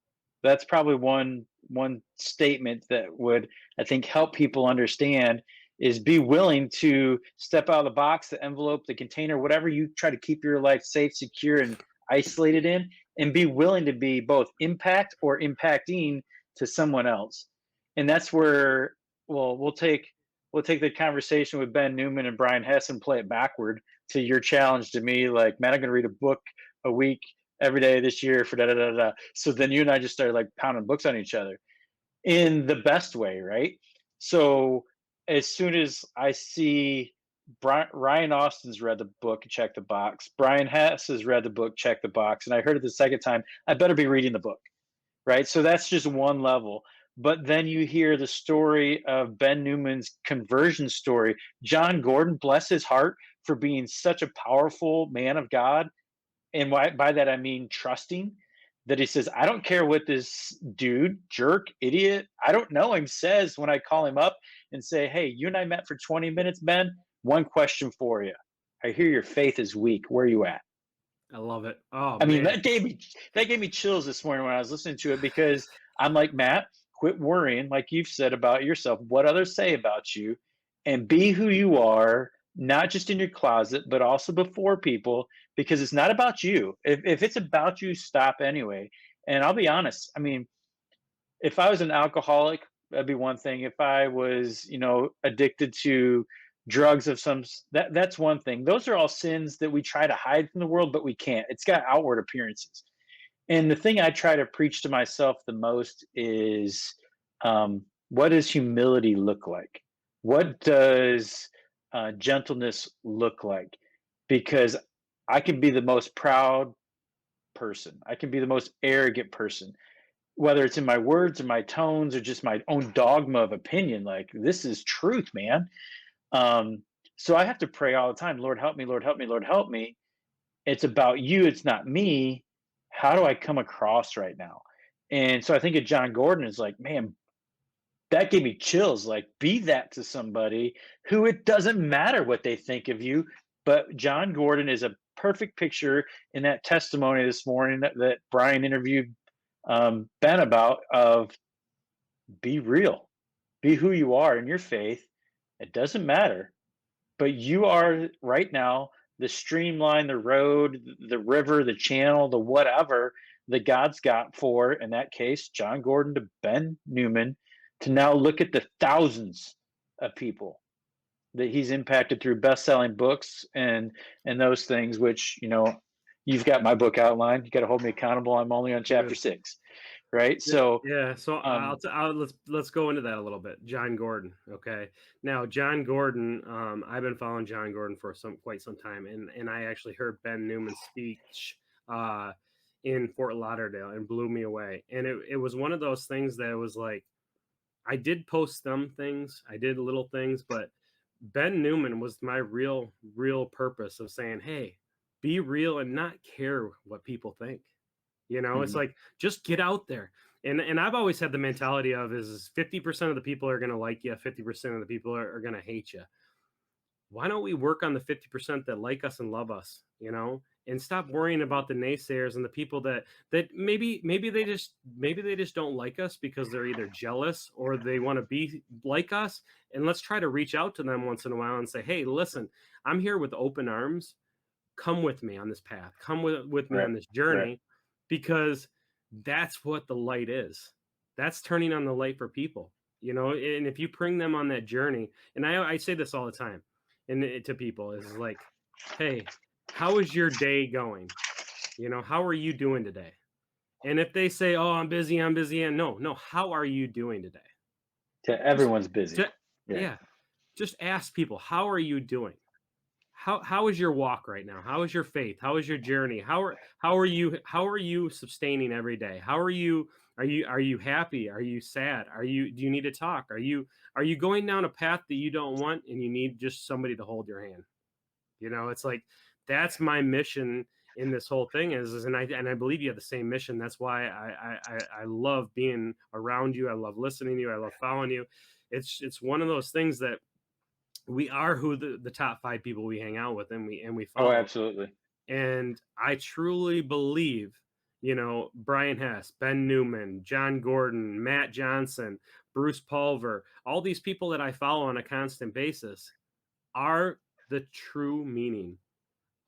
That's probably one statement that would, I think, help people understand is be willing to step out of the box, the envelope, the container, whatever you try to keep your life safe, secure, and isolated in, and be willing to be both impact or impacting to someone else. And that's where, well, we'll take the conversation with Ben Newman and Brian Hess and play it backward to your challenge to me, like, man, I'm gonna read a book a week every day this year for da da da da. So then you and I just started like pounding books on each other in the best way, right? So as soon as I see Ryan Austin's read the book, check the box. Brian Hess has read the book, check the box. And I heard it the second time, I better be reading the book, right? So that's just one level. But then you hear the story of Ben Newman's conversion story. John Gordon, bless his heart for being such a powerful man of God, and by that I mean trusting, that he says, I don't care what this dude, jerk, idiot, I don't know him, says when I call him up and say, hey, you and I met for 20 minutes, Ben. One question for you. I hear your faith is weak. Where are you at? I love it. Oh I mean, man. that gave me chills this morning when I was listening to it, because I'm like, Matt, quit worrying, like you've said about yourself, what others say about you, and be who you are, not just in your closet, but also before people, because it's not about you. If it's about you, stop anyway. And I'll be honest, I mean, if I was an alcoholic, that'd be one thing. If I was, addicted to drugs of that's one thing. Those are all sins that we try to hide from the world, but we can't. It's got outward appearances. And the thing I try to preach to myself the most is, what does humility look like? What does gentleness look like? Because I can be the most proud person. I can be the most arrogant person, whether it's in my words or my tones or just my own dogma of opinion. Like, this is truth, man. Um, so I have to pray all the time, Lord, help me, Lord, help me, Lord, help me. It's about you, it's not me. How do I come across right now? And so I think of John Gordon is like, man, that gave me chills. Like, be that to somebody who it doesn't matter what they think of you. But John Gordon is a perfect picture in that testimony this morning that Brian interviewed Ben about, of be real, be who you are in your faith. It doesn't matter, but you are right now the streamline, the road, the river, the channel, the whatever that God's got for, in that case, John Gordon to Ben Newman, to now look at the thousands of people that he's impacted through best-selling books and those things, which, you've got my book outlined. You got to hold me accountable. I'm only on chapter Yes. 6, right? Yeah, So, yeah. So let's go into that a little bit. John Gordon. Okay. Now, John Gordon. I've been following John Gordon for quite some time, and I actually heard Ben Newman's speech uh, in Fort Lauderdale, and blew me away. And it was one of those things that was like, I did post some things, I did little things, but Ben Newman was my real purpose of saying, hey, be real and not care what people think. It's mhm, like, just get out there. And I've always had the mentality of is 50% of the people are going to like you, 50% of the people are going to hate you. Why don't we work on the 50% that like us and love us, and stop worrying about the naysayers and the people that maybe they just don't like us because they're either jealous or they want to be like us. And let's try to reach out to them once in a while and say, hey, listen, I'm here with open arms. Come with me on this path. Come with me right, on this right. journey, because that's what the light is. That's turning on the light for people, and if you bring them on that journey, and I say this all the time, and to people is like, hey, how is your day going? How are you doing today? And if they say, oh, I'm busy, and no, how are you doing today? Just, Everyone's busy. just Yeah. yeah, just ask people, how are you doing? How is your walk right now? How is your faith? How is your journey? How are you sustaining every day? Are you happy? Are you sad? Do you need to talk? Are you going down a path that you don't want and you need just somebody to hold your hand? It's like, that's my mission in this whole thing and I believe you have the same mission. That's why I love being around you. I love listening to you. I love following you. It's one of those things that we are who the top 5 people we hang out with and we Oh, follow. absolutely. And I truly believe Brian Hess, Ben Newman, John Gordon, Matt Johnson, Bruce Pulver, all these people that I follow on a constant basis are the true meaning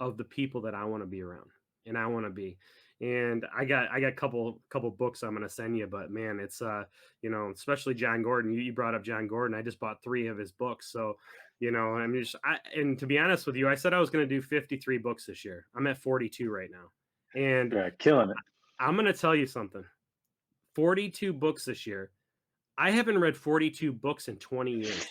of the people that I want to be around and I want to be. And I got a couple books I'm gonna send you, but man, it's especially John Gordon. You brought up John Gordon. I just bought 3 of his books. So, and to be honest with you, I said I was gonna do 53 books this year. I'm at 42 right now. And Yeah, killing it. I'm gonna tell you something. 42 books this year. I haven't read 42 books in 20 years.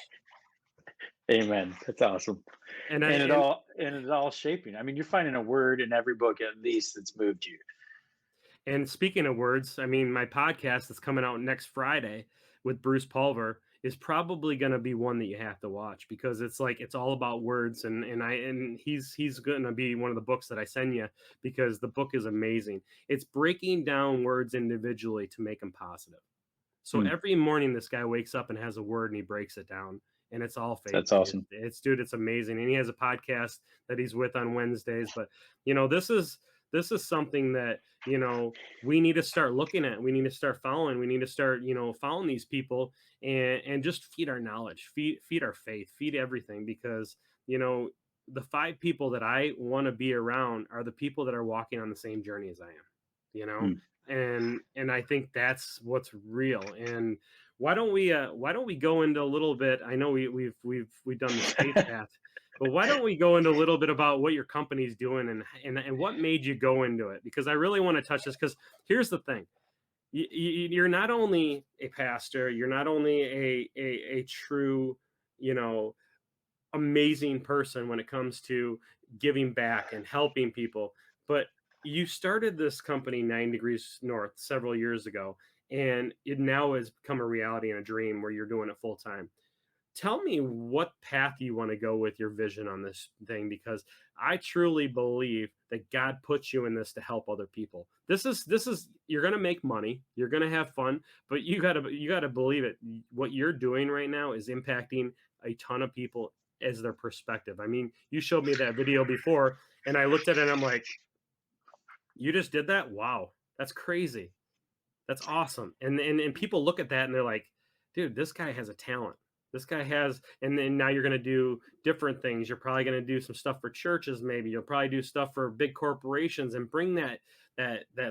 Amen. That's awesome. And it's all shaping. I mean, you're finding a word in every book at least that's moved you. And speaking of words, I mean, my podcast that's coming out next Friday with Bruce Pulver is probably going to be one that you have to watch, because it's all about words, and he's going to be one of the books that I send you, because the book is amazing. It's breaking down words individually to make them positive. So every morning this guy wakes up and has a word and he breaks it down, and it's all faith. That's awesome. It's amazing. And he has a podcast that he's with on Wednesdays, but this is something that, we need to start looking at. We need to start following. We need to start, following these people and just feed our knowledge, feed our faith, feed everything, because, the 5 people that I want to be around are the people that are walking on the same journey as I am, and I think that's what's real. And why don't we go into a little bit? I know we've done the space path. But why don't we go into a little bit about what your company's doing and what made you go into it? Because I really want to touch this, because here's the thing. You're not only a pastor, you're not only a true, amazing person when it comes to giving back and helping people, but you started this company 9 Degrees North several years ago, and it now has become a reality and a dream where you're doing it full time. Tell me what path you want to go with your vision on this thing, because I truly believe that God puts you in this to help other people. This is you're going to make money, you're going to have fun, but you got to believe it. What you're doing right now is impacting a ton of people as their perspective. I mean, you showed me that video before and I looked at it and I'm like, you just did that? Wow. That's crazy. That's awesome. And people look at that and they're like, dude, this guy has a talent. This guy has, and then now you're going to do different things. You're probably going to do some stuff for churches. Maybe you'll probably do stuff for big corporations and bring that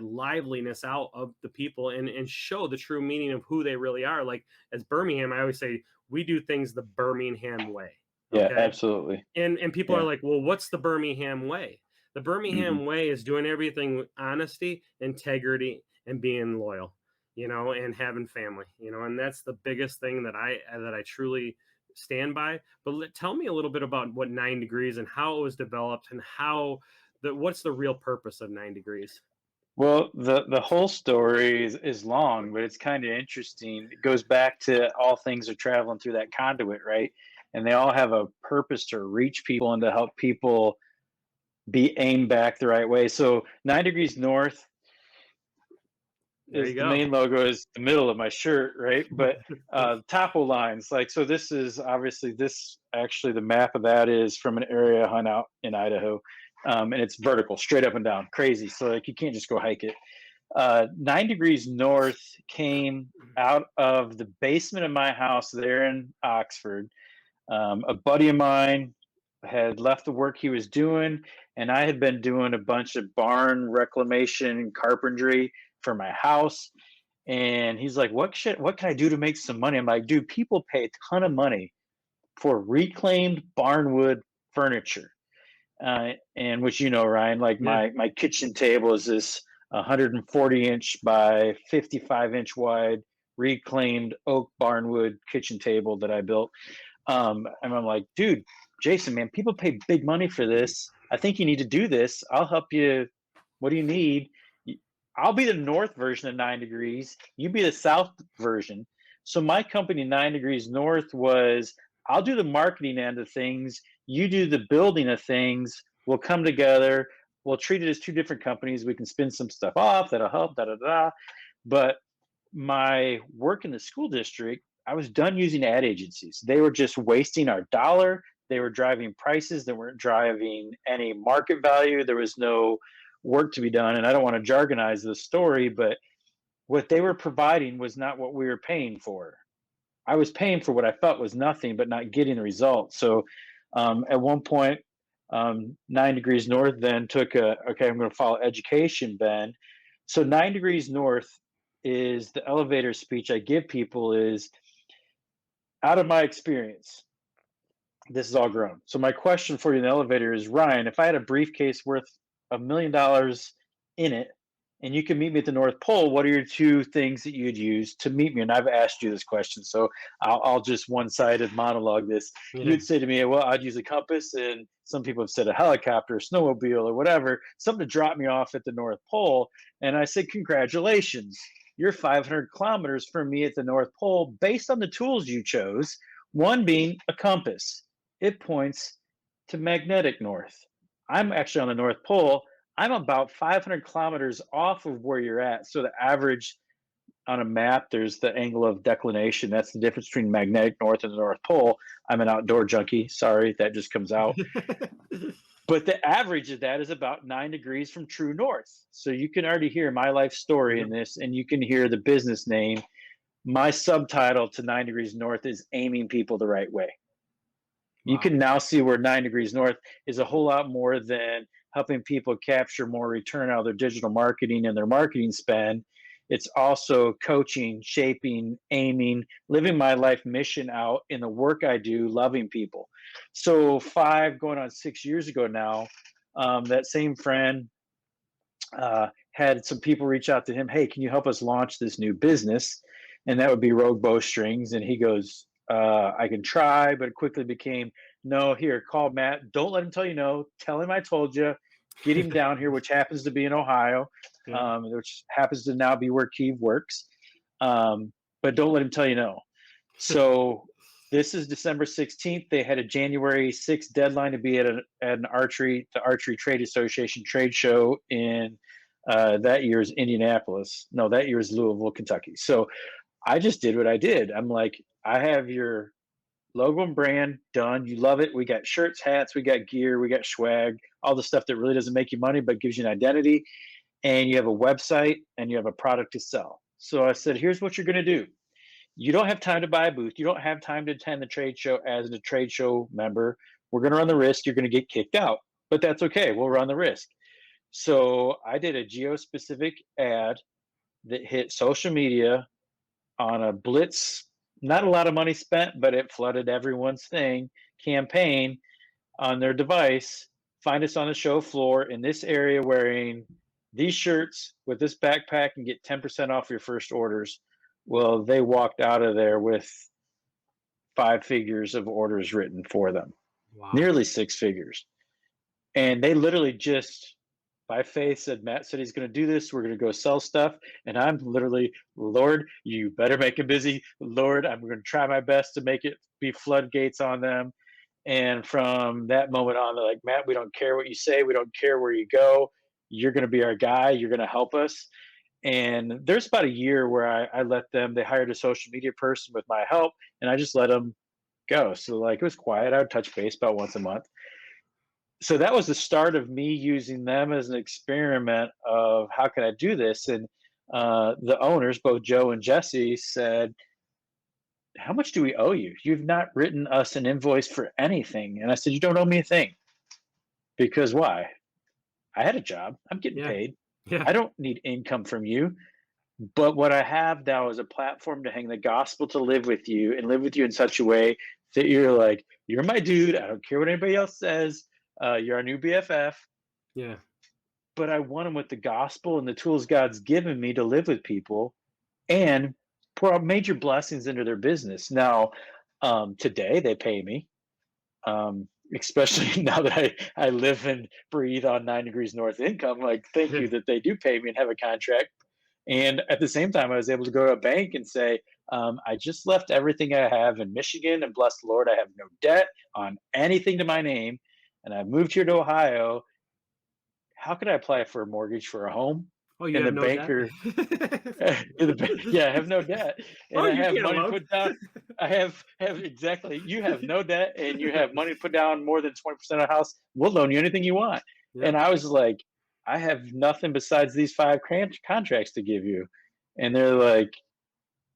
liveliness out of the people and show the true meaning of who they really are. Like as Birmingham, I always say, we do things the Birmingham way. Okay? Yeah, absolutely. And people are like, well, what's the Birmingham way? The Birmingham way is doing everything with honesty, integrity, and being loyal. And having family, and that's the biggest thing that I truly stand by. But tell me a little bit about what 9 Degrees and how it was developed, and what's the real purpose of 9 Degrees? Well, the whole story is long, but it's kind of interesting. It goes back to all things are traveling through that conduit, right? And they all have a purpose to reach people and to help people be aimed back the right way. So 9 Degrees North, the main logo is the middle of my shirt, right? But topo lines, so this is obviously the map of that is from an area I hunt out in Idaho, and it's vertical, straight up and down, crazy. So you can't just go hike it. 9 Degrees North came out of the basement of my house there in Oxford. A buddy of mine had left the work he was doing, and I had been doing a bunch of barn reclamation carpentry for my house. And he's like, what can I do to make some money? I'm like, dude, people pay a ton of money for reclaimed barnwood furniture. And which, Ryan, my kitchen table is this 140-inch by 55-inch wide reclaimed oak barnwood kitchen table that I built. And I'm like, dude, Jason, man, people pay big money for this. I think you need to do this. I'll help you. What do you need? I'll be the north version of 9 Degrees. You be the south version. So my company, 9 Degrees North, was I'll do the marketing end of things. You do the building of things. We'll come together. We'll treat it as 2 different companies. We can spin some stuff off. That'll help, da-da-da. But my work in the school district, I was done using ad agencies. They were just wasting our dollar. They were driving prices that weren't driving any market value. There was no work to be done. And I don't want to jargonize the story, but what they were providing was not what we were paying for. I was paying for what I felt was nothing, but not getting the results. So at one point, 9 Degrees North then took okay, I'm going to follow education, Ben. So 9 Degrees North is the elevator speech I give people is, out of my experience, this is all grown. So my question for you in the elevator is, Ryan, if I had a briefcase worth $1 million in it, and you can meet me at the North Pole, what are your 2 things that you'd use to meet me? And I've asked you this question, so I'll just one-sided monologue this. Yeah. You'd say to me, well, I'd use a compass, and some people have said a helicopter, snowmobile, or whatever, something to drop me off at the North Pole. And I said, congratulations, you're 500 kilometers from me at the North Pole based on the tools you chose, one being a compass. It points to magnetic north. I'm actually on the North Pole. I'm about 500 kilometers off of where you're at. So the average on a map, there's the angle of declination. That's the difference between magnetic north and the North Pole. I'm an outdoor junkie. Sorry, that just comes out. But the average of that is about 9 degrees from true north. So you can already hear my life story in this, and you can hear the business name. My subtitle to 9 Degrees North is aiming people the right way. Wow. You can now see where 9 Degrees North is a whole lot more than helping people capture more return out of their digital marketing and their marketing spend. It's also coaching, shaping, aiming, living my life mission out in the work I do, loving people. So 5 going on 6 years ago now, that same friend had some people reach out to him, hey, can you help us launch this new business? And that would be Rogue Bowstrings. And he goes, I can try, but it quickly became, no, here, call Matt. Don't let him tell you no. Tell him I told you. Get him down here, which happens to be in Ohio, which happens to now be where Keeve works. But don't let him tell you no. So this is December 16th. They had a January 6th deadline to be at the Archery Trade Association trade show in that year's Indianapolis. No, that year's Louisville, Kentucky. So I just did what I did. I'm like, I have your logo and brand done. You love it. We got shirts, hats, we got gear, we got swag, all the stuff that really doesn't make you money, but gives you an identity. And you have a website and you have a product to sell. So I said, here's what you're going to do. You don't have time to buy a booth. You don't have time to attend the trade show as a trade show member. We're going to run the risk. You're going to get kicked out, but that's okay. We'll run the risk. So I did a geo-specific ad that hit social media on a blitz. Not a lot of money spent, but it flooded everyone's campaign on their device. Find us on the show floor in this area wearing these shirts with this backpack and get 10% off your first orders. Well, they walked out of there with 5 figures of orders written for them. Wow. Nearly 6 figures. And they literally just, by faith, said, Matt said he's going to do this. We're going to go sell stuff. And I'm literally, Lord, you better make him busy. Lord, I'm going to try my best to make it be floodgates on them. And from that moment on, they're like, Matt, we don't care what you say. We don't care where you go. You're going to be our guy. You're going to help us. And there's about a year where I let them, they hired a social media person with my help, and I just let them go. So like, it was quiet. I would touch base about once a month. So that was the start of me using them as an experiment of how can I do this? And the owners, both Joe and Jesse, said, how much do we owe you? You've not written us an invoice for anything. And I said, you don't owe me a thing. Because why? I had a job. I'm getting paid. Yeah. I don't need income from you. But what I have now is a platform to hang the gospel, to live with you and live with you in such a way that you're like, you're my dude. I don't care what anybody else says. You're our new BFF. Yeah. But I want them with the gospel and the tools God's given me to live with people and pour out major blessings into their business. Now, today they pay me, especially now that I live and breathe on 9 Degrees North income. Like, thank you that they do pay me and have a contract. And at the same time, I was able to go to a bank and say, I just left everything I have in Michigan, and bless the Lord, I have no debt on anything to my name. And I moved here to Ohio. How could I apply for a mortgage for a home? Oh, you have no debt? Yeah, I have no debt. And I have money put down. I have exactly. You have no debt and you have money put down more than 20% of the house. We'll loan you anything you want. Yeah. And I was like, I have nothing besides these 5 contracts to give you. And they're like,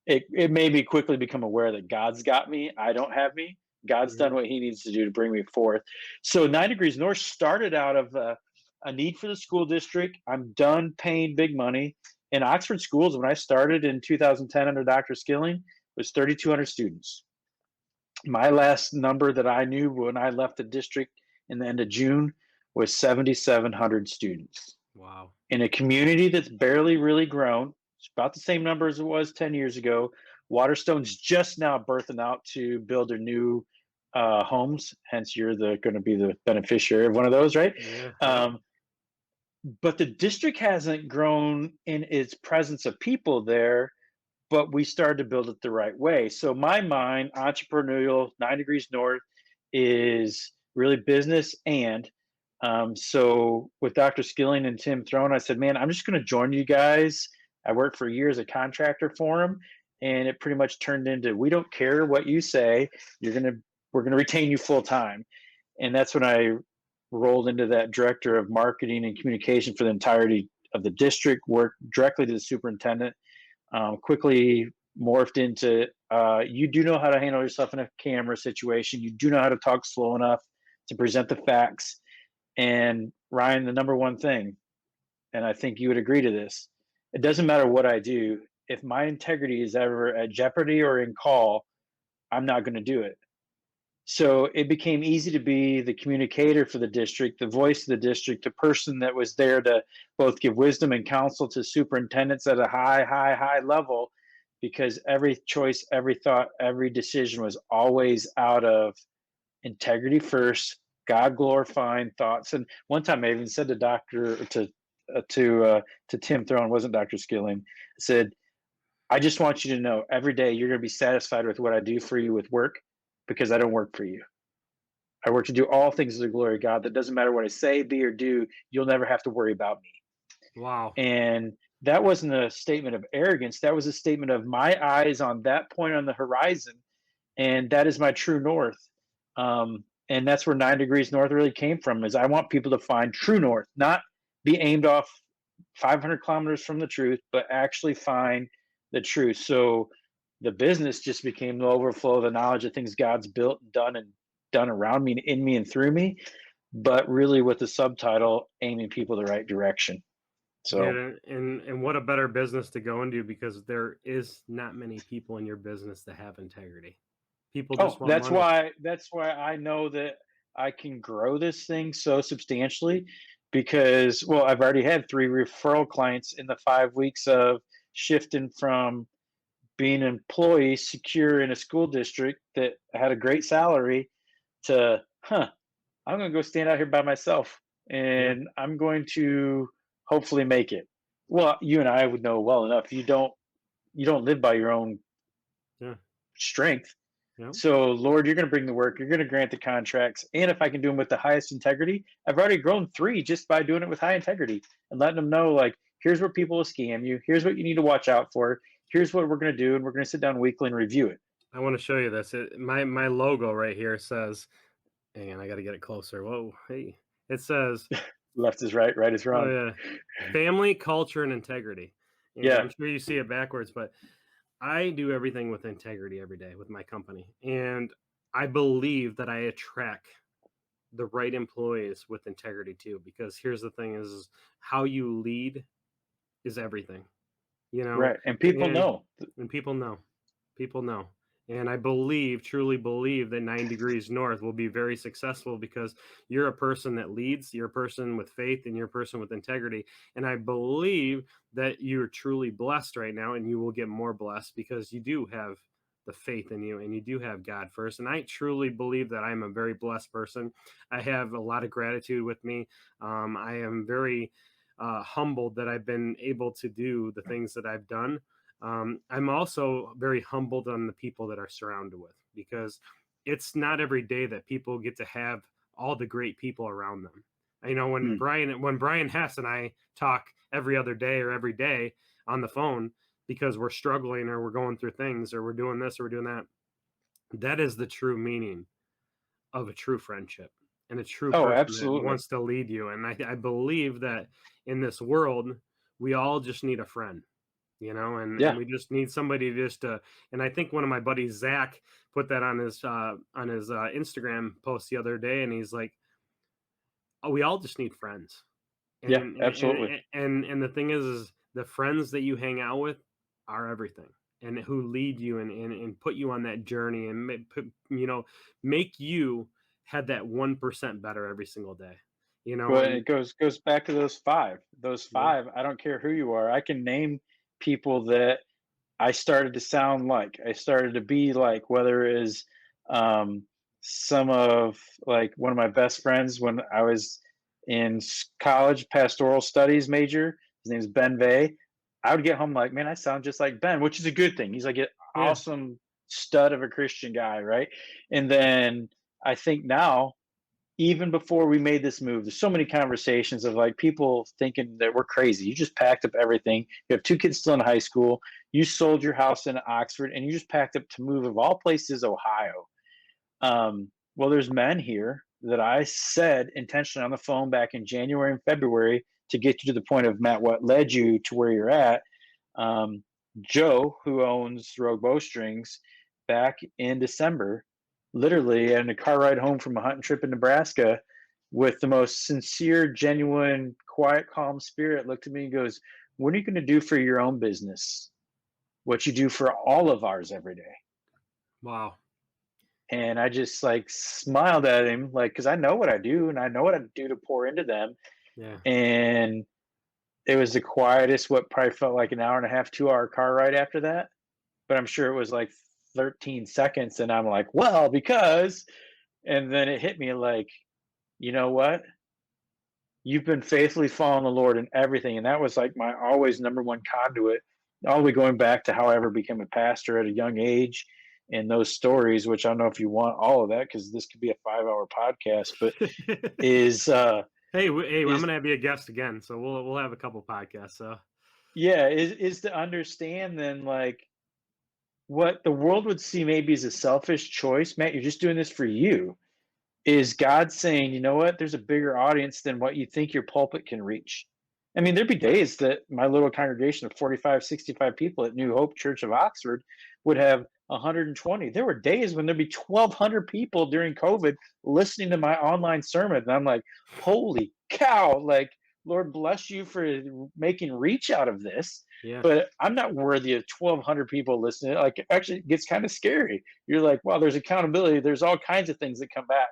it made me quickly become aware that God's got me. I don't have me. God's done Mhm. what he needs to do to bring me forth. So 9 Degrees North started out of a need for the school district. I'm done paying big money. In Oxford schools, when I started in 2010 under Dr. Skilling, was 3,200 students. My last number that I knew when I left the district in the end of June was 7,700 students Wow. in a community that's barely really grown. It's about the same number as it was 10 years ago. Waterstone's just now birthing out to build their new homes. Hence, you're going to be the beneficiary of one of those, right? Yeah. Yep. Um, but the district hasn't grown in its presence of people there, but we started to build it the right way. So my mind, entrepreneurial, 9 Degrees North is really business. And so with Dr. Skilling and Tim Throne, I said, man, I'm just going to join you guys. I worked for a year as a contractor for him, and it pretty much turned into, we don't care what you say. We're going to retain you full time. And that's when I rolled into that director of marketing and communication for the entirety of the district, worked directly to the superintendent, quickly morphed into you do know how to handle yourself in a camera situation. You do know how to talk slow enough to present the facts. And Ryan, the number one thing, and I think you would agree to this, it doesn't matter what I do. If my integrity is ever at jeopardy or in call, I'm not going to do it. So it became easy to be the communicator for the district, the voice of the district, the person that was there to both give wisdom and counsel to superintendents at a high level, because every choice, every thought, every decision was always out of integrity first, God glorifying thoughts. And one time I even said to Tim Throne, wasn't Dr. Skilling, I said, I just want you to know every day you're going to be satisfied with what I do for you with work, because I don't work for you. I work to do all things to the glory of God. That doesn't matter what I say, be, or do. You'll never have to worry about me. Wow. And that wasn't a statement of arrogance. That was a statement of my eyes on that point on the horizon. And that is my true north. And that's where 9 Degrees North really came from, is I want people to find true north, not be aimed off 500 kilometers from the truth, but actually find the truth. So the business just became the overflow of the knowledge of things God's built and done around me and in me and through me, but really with the subtitle aiming people the right direction. So Dude, and what a better business to go into, because there is not many people in your business that have integrity. People just want money. that's why I know that I can grow this thing so substantially, because well, I've already had 3 referral clients in the 5 weeks of shifting from being an employee secure in a school district that had a great salary to, I'm going to go stand out here by myself Yeah. and I'm going to hopefully make it. Well, you and I would know well enough. You don't live by your own Yeah. strength. Yeah. So, Lord, you're going to bring the work, you're going to grant the contracts. And if I can do them with the highest integrity, I've already grown 3 just by doing it with high integrity and letting them know, like, here's where people will scam you. Here's what you need to watch out for. Here's what we're going to do. And we're going to sit down weekly and review it. I want to show you this. My logo right here says, hang on, I got to get it closer. Whoa, hey, it says, Left is right, right is oh wrong. yeah, family, culture, and integrity. And Yeah. I'm sure you see it backwards, but I do everything with integrity every day with my company, and I believe that I attract the right employees with integrity too. Because here's the thing: is how you lead is everything, you know, Right. And people and know. people know. People know. And I believe, truly believe, that 9 Degrees North will be very successful because you're a person that leads, you're a person with faith, and you're a person with integrity. And I believe that you're truly blessed right now, and you will get more blessed because you do have the faith in you and you do have God first. And I truly believe that I'm a very blessed person. I have a lot of gratitude with me. I am very humbled that I've been able to do the things that I've done. I'm also very humbled on the people that are surrounded with, because it's not every day that people get to have all the great people around them. You know, when Hmm. Brian Hess and I talk every other day or every day on the phone because we're struggling or we're going through things or we're doing this or we're doing that, that is the true meaning of a true friendship. and a true Oh, person that absolutely. wants to lead you. And I believe that in this world, we all just need a friend, and Yeah. we just need somebody just to. And I think one of my buddies, Zach, put that on his Instagram post the other day, and he's like, "Oh, we all just need friends." Yeah, And absolutely. the thing is the friends that you hang out with are everything, and who lead you and put you on that journey and make you have that 1% better every single day. Well, and And it goes back to those 5. Those yeah, 5, I don't care who you are. I can name people that I started to sound like. I started to be like, whether it is um, some of like one of my best friends when I was in college, pastoral studies major. His name's Ben Vay. I would get home like, man, I sound just like Ben, which is a good thing. He's like an yeah, awesome stud of a Christian guy, right? And then I think now, even before we made this move, there's so many conversations of like people thinking that we're crazy. You just packed up everything. You have 2 kids still in high school. You sold your house in Oxford, and you just packed up to move, of all places, Ohio. Well, there's men here that I said intentionally on the phone back in January and February to get you to the point of, Matt, what led you to where you're at. Um, Joe, who owns Rogue Bowstrings, back in December, literally in a car ride home from a hunting trip in Nebraska, with the most sincere, genuine, quiet, calm spirit, looked at me and goes, "What are you going to do for your own business? What you do for all of ours every day?" wow, And I just like smiled at him, like, because I know what I do and I know what I do to pour into them. yeah. And it was the quietest, what probably felt like an hour and a half, 2 hour car ride after that. But I'm sure it was like 13 seconds. And I'm like, well, because, and then it hit me like, you know what? You've been faithfully following the Lord in everything. And that was like my always number one conduit, all the way going back to how I ever became a pastor at a young age and those stories, which I don't know if you want all of that because this could be a 5 hour podcast, but is, Hey, I'm is, gonna have you a guest again, so we'll have a couple podcasts. So yeah, is to understand then like what the world would see maybe as a selfish choice. Matt, you're just doing this for you. Is God saying, you know what, there's a bigger audience than what you think your pulpit can reach? I mean, there'd be days that my little congregation of 45, 65 people at New Hope Church of Oxford would have 120. There were days when there'd be 1,200 people during COVID listening to my online sermon. And I'm like, holy cow, like, Lord bless you for making reach out of this. yeah, But I'm not worthy of 1,200 people listening. Like, actually, it gets kind of scary. You're like, wow, there's accountability. There's all kinds of things that come back.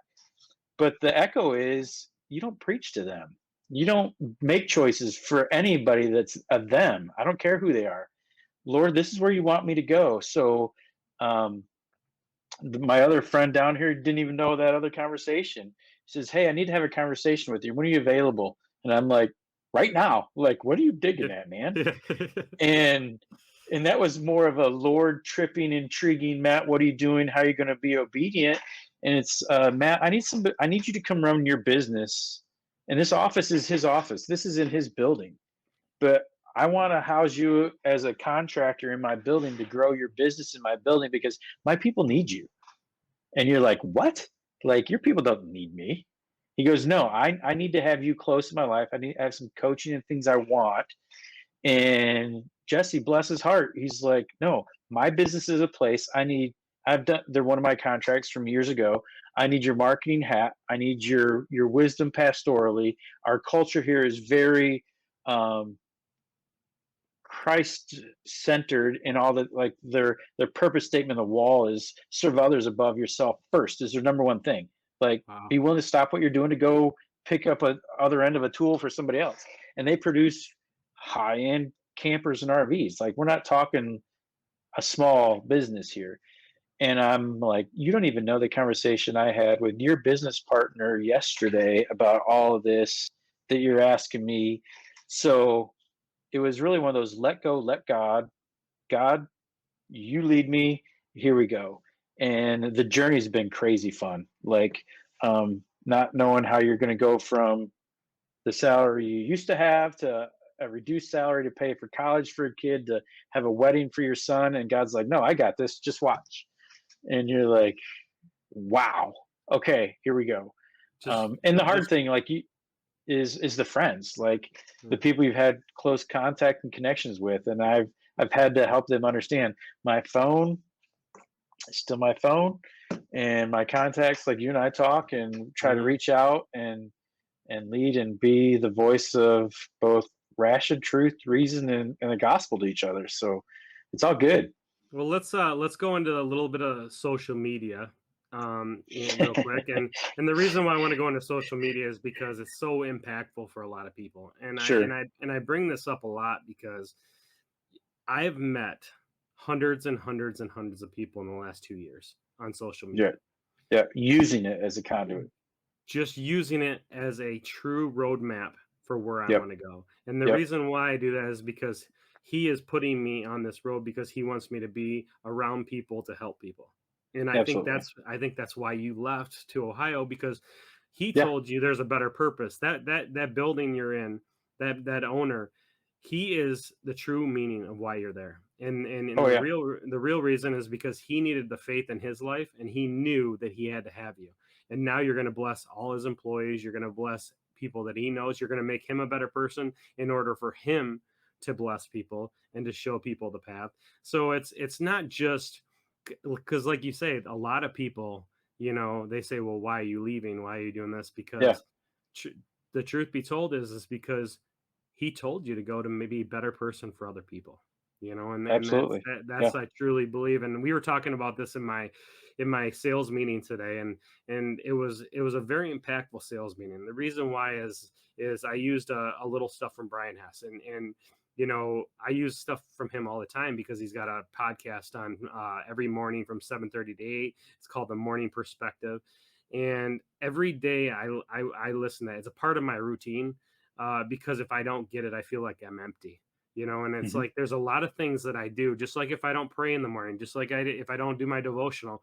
But the echo is you don't preach to them. You don't make choices for anybody that's a them. I don't care who they are. Lord, this is where you want me to go. So, um, my other friend down here didn't even know that other conversation. He says, "Hey, I need to have a conversation with you. When are you available?" And I'm like, "Right now." Like, what are you digging yeah, at, man? yeah. And that was more of a Lord tripping, intriguing. Matt, what are you doing? How are you going to be obedient? And it's Matt, I need you to come run your business. And this office is his office. This is in his building. But I want to house you as a contractor in my building to grow your business in my building because my people need you. And you're like, what? Like, your people don't need me. He goes, no, I need to have you close to my life. I need to have some coaching and things I want. And Jesse, bless his heart, he's like, no, my business is a place. They're one of my contracts from years ago. I need your marketing hat. I need your wisdom pastorally. Our culture here is very um, Christ centered in all that, like their purpose statement on the wall is serve others above yourself first is their number one thing. Like, Wow, be willing to stop what you're doing to go pick up a other end of a tool for somebody else. And they produce high end campers and RVs. Like, we're not talking a small business here. And I'm like, you don't even know the conversation I had with your business partner yesterday about all of this that you're asking me. So it was really one of those let go, let God. God, you lead me. Here we go. And the journey's been crazy fun. Like, not knowing how you're going to go from the salary you used to have to a reduced salary to pay for college for a kid to have a wedding for your son. And God's like, no, I got this. Just watch. And you're like, wow. Okay, here we go. Just And the hard just thing, like you, is the friends, like the mm, people you've had close contact and connections with, and I've had to help them understand my phone is still my phone, and my contacts, like you and I talk and try to mhm. reach out and lead and be the voice of both ration, truth, reason, and the gospel to each other. So it's all good. Well, let's go into a little bit of social media, real quick. And the reason why I want to go into social media is because it's so impactful for a lot of people. And I and Sure. I and I bring this up a lot because I've met hundreds and hundreds and hundreds of people in the last 2 years on social Yeah. media, Yeah. Using it as a conduit. just using it as a true roadmap for where I Yep. want to go. And the Yep. reason why I do that is because he is putting me on this road because he wants me to be around people to help people. And Absolutely. I think that's why you left to Ohio, because he Yeah. told you there's a better purpose. That building you're in, that owner, he is the true meaning of why you're there. And Oh yeah. the real reason is because he needed the faith in his life, and he knew that he had to have you. And now you're going to bless all his employees, you're going to bless people that he knows, you're going to make him a better person in order for him to bless people and to show people the path. So it's not just because, like you say, a lot of people, they say, well, why are you leaving, why are you doing this? Yeah. Because tr- the truth be told is because he told you to go to maybe a better person for other people, and Absolutely. that's Yeah. I truly believe. And we were talking about this in my sales meeting today, and it was a very impactful sales meeting. The reason why is I used a little stuff from Brian Hess, and I use stuff from him all the time because he's got a podcast on every morning from 7:30 to 8. It's called The Morning Perspective, and every day I listen to that. It's a part of my routine, because if I don't get it, I feel like I'm empty. And it's Hmm. like there's a lot of things that I do, just like if I don't pray in the morning, just like if I don't do my devotional,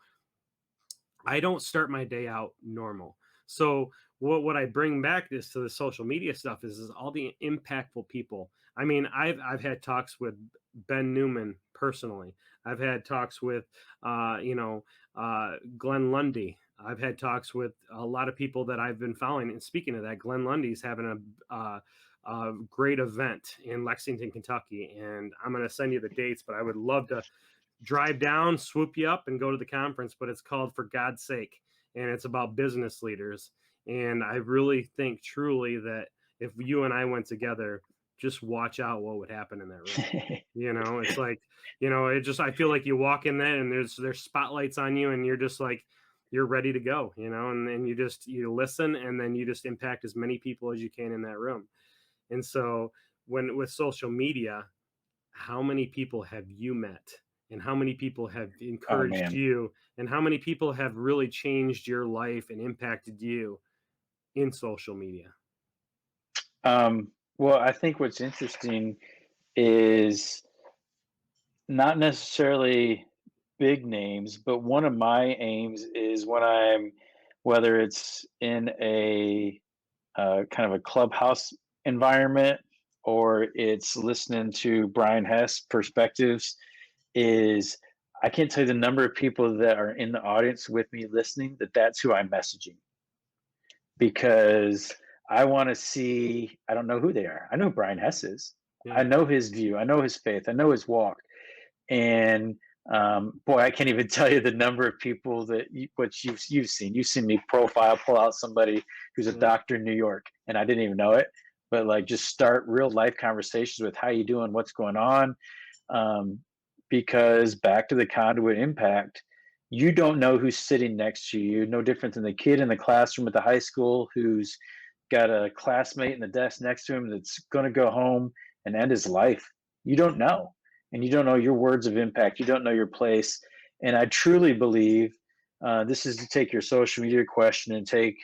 I don't start my day out normal. So what I bring back this to the social media stuff is all the impactful people. I mean, I've had talks with Ben Newman personally. I've had talks with Glenn Lundy. I've had talks with a lot of people that I've been following. And speaking of that, Glenn Lundy's having a great event in Lexington, Kentucky, and I'm going to send you the dates. But I would love to drive down, swoop you up, and go to the conference. But it's called For God's Sake, and it's about business leaders. And I really think truly that if you and I went together, just watch out what would happen in that room. It's like, I feel like you walk in there and there's spotlights on you, and you're just like, you're ready to go, and then you listen, and then you just impact as many people as you can in that room. And so when with social media, how many people have you met, and how many people have Oh encouraged man. you, and how many people have really changed your life and impacted you in social media? Well, I think what's interesting is not necessarily big names, but one of my aims is when whether it's in a kind of a clubhouse environment or it's listening to Brian Hess perspectives, is I can't tell you the number of people that are in the audience with me listening that's who I'm messaging, because I want to see. I don't know who they are. I know who Brian Hess is. I Yeah. know his view. I know his faith. I know his walk. And boy, I can't even tell you the number of people that what you've seen. You've seen me pull out somebody who's a Yeah. doctor in New York, and I didn't even know it. But like, just start real life conversations with how you doing, what's going on, um, because back to the conduit impact, you don't know who's sitting next to you. No different than the kid in the classroom at the high school who's got a classmate in the desk next to him that's going to go home and end his life. You don't know, and you don't know your words of impact. You don't know your place. And I truly believe this is to take your social media question and take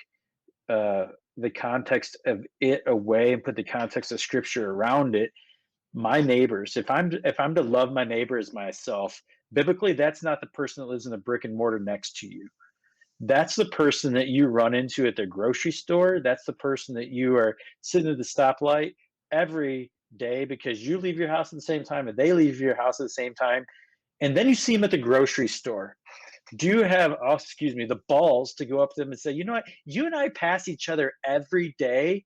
uh, the context of it away and put the context of scripture around it. My neighbors, if I'm to love my neighbor as myself, biblically, that's not the person that lives in the brick and mortar next to you. That's the person that you run into at the grocery store. That's the person that you are sitting at the stoplight every day because you leave your house at the same time and they leave your house at the same time. And then you see them at the grocery store. do you have, oh, excuse me, the balls to go up to them and say, you know what, you and I pass each other every day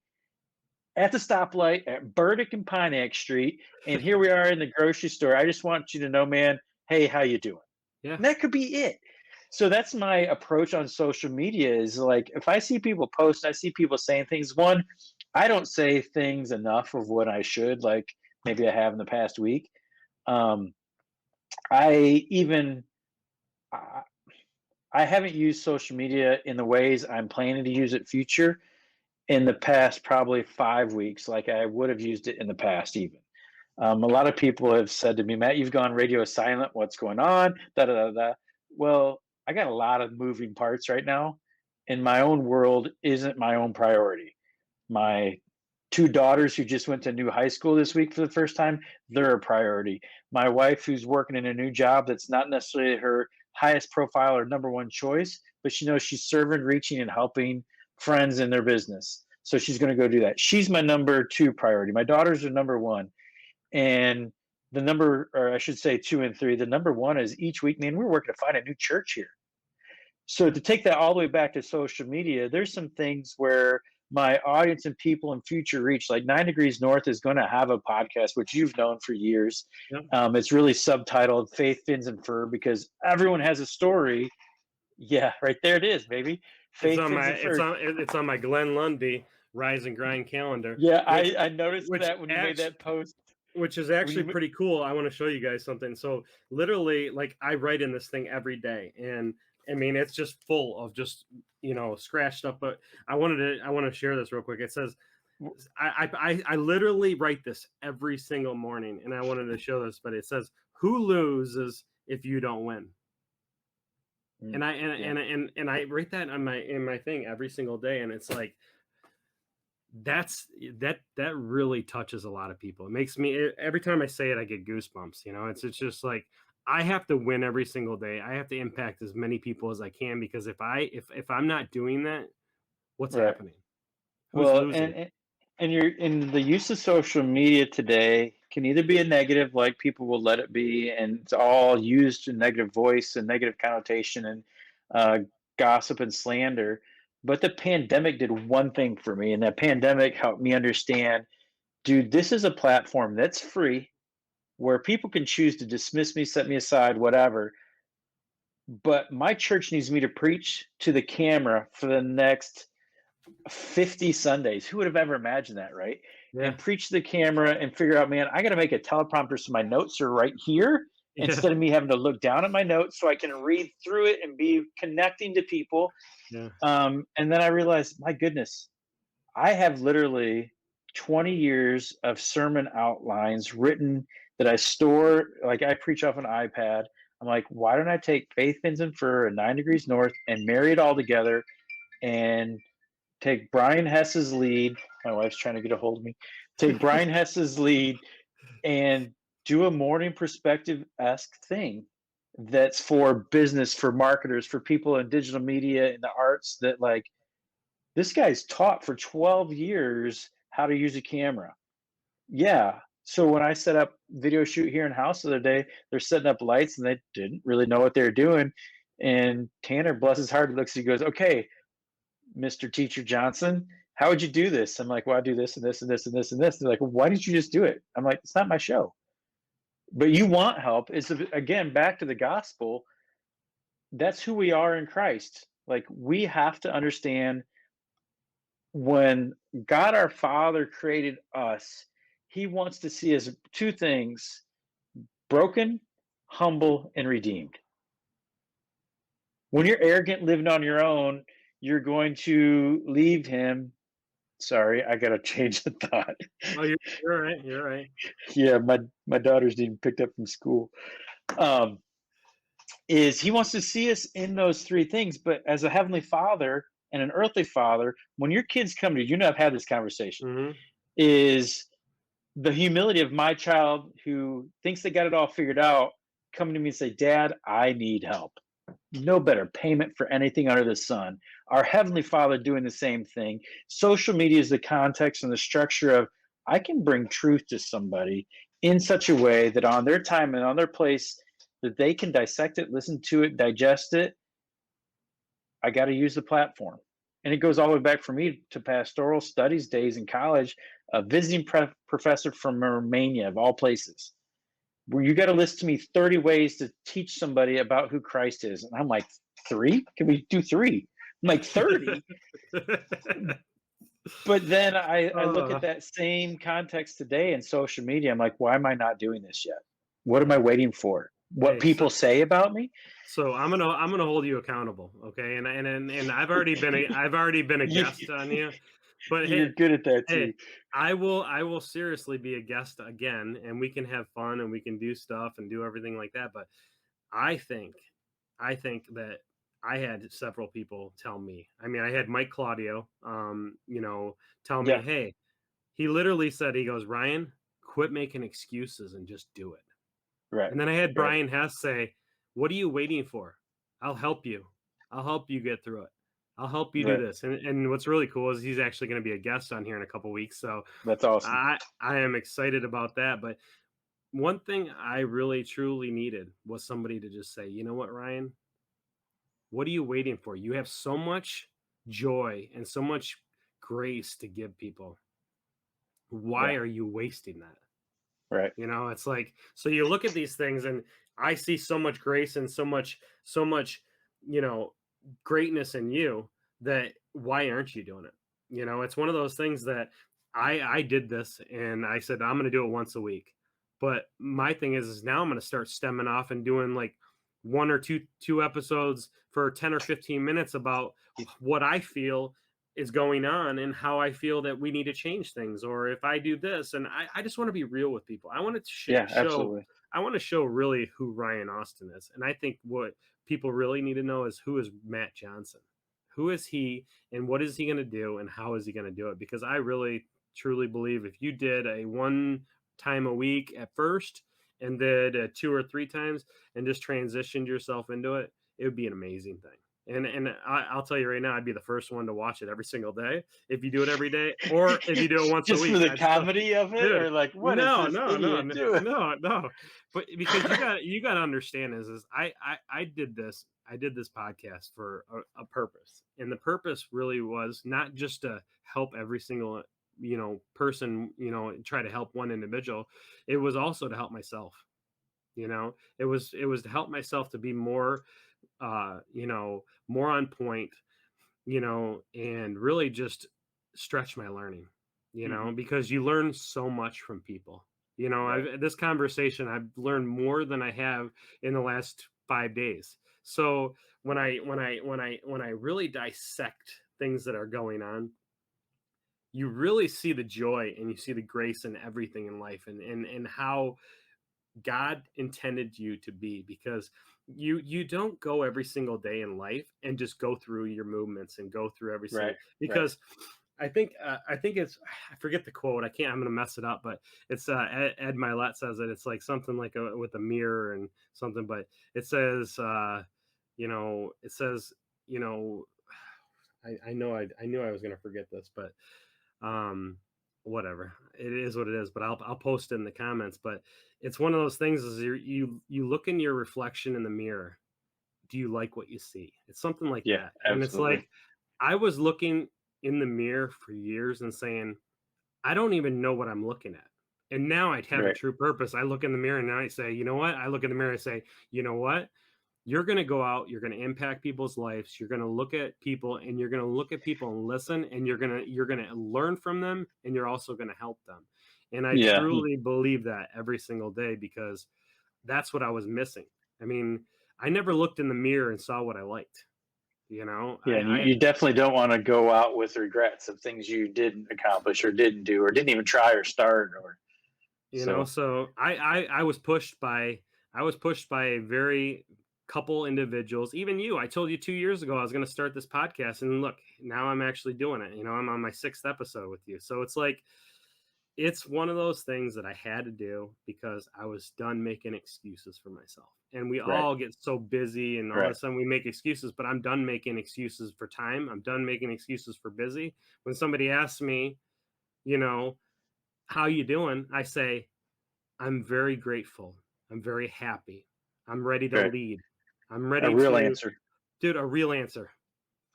at the stoplight at Burdick and Pontiac Street, and here we are in the grocery store. I just want you to know, man, hey, how you doing? Yeah. And that could be it. So that's my approach on social media is like if I see people post, I see people saying things. One, I don't say things enough of what I should, like maybe I have in the past week. Um, I even I, I haven't used social media in the ways I'm planning to use it future in the past probably 5 weeks, like I would have used it in the past even. A lot of people have said to me, Matt, you've gone radio silent. What's going on? Da da da da. Well, I got a lot of moving parts right now, and my own world isn't my own priority. My two daughters who just went to new high school this week for the first time, they're a priority. My wife who's working in a new job that's not necessarily her highest profile or number one choice, but she knows she's serving, reaching, and helping friends in their business. So she's going to go do that. She's my number two priority. My daughters are number one. And the number, or I should say two and three, the number one is each week, man, we're working to find a new church here. So to take that all the way back to social media, there's some things where my audience and people in future reach, like 9 Degrees North is going to have a podcast, which you've known for years. Yep. It's really subtitled Faith, Fins, and Fur because everyone has a story. Yeah, right there it is, baby. Faith, It's on Fins, my and Fur. it's on my Glenn Lundy Rise and Grind calendar. Yeah, which, I noticed which that when you made actu- that post. which is When actually you, pretty cool. I want to show you guys something. So literally, like I write in this thing every day, and I mean it's just full of just scratched up. But I want to share this real quick. It says I literally write this every single morning, and I wanted to show this, but it says who loses if you don't win. And I write that on my thing every single day, and it's like that really touches a lot of people. It makes me every time I say it, I get goosebumps. It's just like I have to win every single day. I have to impact as many people as I can because if I'm not doing that, what's right. happening? Who's Well, losing? and you're in the use of social media today can either be a negative, like people will let it be, and it's all used in negative voice and negative connotation and uh, gossip and slander. But the pandemic did one thing for me, and that pandemic helped me understand, dude, this is a platform that's free where people can choose to dismiss me, set me aside, whatever. But my church needs me to preach to the camera for the next 50 Sundays. Who would have ever imagined that, right? Yeah. And preach to the camera and figure out, man, I got to make a teleprompter so my notes are right here instead of me having to look down at my notes so I can read through it and be connecting to people. Yeah. And then I realized, my goodness, I have literally 20 years of sermon outlines written that I store. Like I preach off an iPad. I'm like, why don't I take Faith, Fins, and Fur and 9 Degrees North and marry it all together and take Brian Hess's lead. My wife's trying to get a hold of me. Take Brian Hess's lead and do a morning perspective-esque thing that's for business, for marketers, for people in digital media and the arts that like this guy's taught for 12 years how to use a camera. Yeah. So when I set up video shoot here in house the other day, they're setting up lights and they didn't really know what they were doing. And Tanner, bless his heart, looks, he goes, okay, Mr. Teacher Johnson, how would you do this? I'm like, well, I do this and this and this and this and this. They're like, well, why didn't you just do it? I'm like, it's not my show. But you want help. It's again back to the gospel. That's who we are in Christ. Like we have to understand when God our Father created us, he wants to see us two things: broken, humble, and redeemed. When you're arrogant living on your own, you're going to leave him. Sorry, I gotta change the thought. Oh, you're right. You're right. Yeah, my daughter's being picked up from school. Is he wants to see us in those three things, but as a heavenly father and an earthly father, when your kids come to you, I've had this conversation, Mm-hmm. is the humility of my child who thinks they got it all figured out coming to me and say, Dad, I need help. No better payment for anything under the sun. Our Heavenly Father doing the same thing. Social media is the context and the structure of I can bring truth to somebody in such a way that on their time and on their place, that they can dissect it, listen to it, digest it, I got to use the platform. And it goes all the way back for me to pastoral studies days in college, a visiting professor from Romania, of all places, where you got to list to me 30 ways to teach somebody about who Christ is. And I'm like, 3? Can we do 3? I'm like, 30? But then I look at that same context today in social media. I'm like, why am I not doing this yet? What am I waiting for? What Hey, people say about me? so I'm gonna hold you accountable, okay? And I've already been a You- guest on you, but You're good at that hey, too. I will seriously be a guest again, and we can have fun and we can do stuff and do everything like that. But I think that I had several people tell me. I mean, I had Mike Claudio, tell me, Yeah, hey, he literally said, he goes, Ryan, quit making excuses and just do it. right, And then I had right, Brian Hess say, what are you waiting for? I'll help you. I'll help you get through it. I'll help you do right. this. And what's really cool is he's actually going to be a guest on here in a couple weeks. So That's awesome. I am excited about that. But one thing I really truly needed was somebody to just say, you know what, Ryan, what are you waiting for? You have so much joy and so much grace to give people. Why Yeah, are you wasting that? right. It's like, so you look at these things and I see so much grace and so much, you know, greatness in you, that why aren't you doing it? It's one of those things that I did this and I said, I'm going to do it once a week. But my thing is now I'm going to start stemming off and doing like one or two episodes for 10 or 15 minutes about what I feel is going on and how I feel that we need to change things, or if I do this. And I just want to be real with people. I want to Yeah, show, absolutely. I want to show really who Ryan Austin is. And I think what people really need to know is, who is Matt Johnson? Who is he, and what is he going to do, and how is he going to do it? Because I really truly believe if you did a one time a week at first and did 2 or 3 times and just transitioned yourself into it, it would be an amazing thing. And I'll tell you right now, I'd be the first one to watch it every single day if you do it every day, or if you do it once a Just for week. the I'd still, comedy of it, dude. or like, what is No, this no, no, idiot doing? no. But because you got to understand is I did this. I did this podcast for a purpose, and the purpose really was not just to help every single person, try to help one individual. It was also to help myself. It was to help myself to be more more on point, and really just stretch my learning, Mhm. because you learn so much from people. Right. This conversation, I've learned more than I have in the last 5 days. So when I really dissect things that are going on, you really see the joy and you see the grace in everything in life, and how God intended you to be, because you don't go every single day in life and just go through your movements and go through every Right. single, Right. because I think it's, I forget the quote. I'm gonna mess it up, but it's Ed Milet says it. It's like something like with a mirror and something, but it says it says, you know I knew I was gonna forget this, but um whatever, it is what it is. But I'll post it in the comments. But it's one of those things, is you look in your reflection in the mirror, do you like what you see? It's something like Yeah, that. And it's absolutely. like, I was looking in the mirror for years and saying, I don't even know what I'm looking at. And now I have a Right. true purpose. I look in the mirror and now I say, you know what? I look in the mirror and say, you know what? You're going to go out, you're going to impact people's lives, you're going to look at people, and you're going to look at people and listen, and you're going to learn from them, and you're also going to help them. And I Yeah. truly believe that every single day, because that's what I was missing. I mean, I never looked in the mirror and saw what I liked. Yeah, and you definitely don't want to go out with regrets of things you didn't accomplish or didn't do or didn't even try or start or so. so I was pushed by, a very couple individuals, even you. I told you 2 years ago I was going to start this podcast, and look, now I'm actually doing it. I'm on my 6th episode with you. So it's like, it's one of those things that I had to do because I was done making excuses for myself. And we Right. all get so busy, and all of a Right. sudden we make excuses, but I'm done making excuses for time. I'm done making excuses for busy. When somebody asks me, you know, how you doing? I say, I'm very grateful. I'm very happy. I'm ready to Right. lead. I'm A ready real to, answer. dude, a real answer.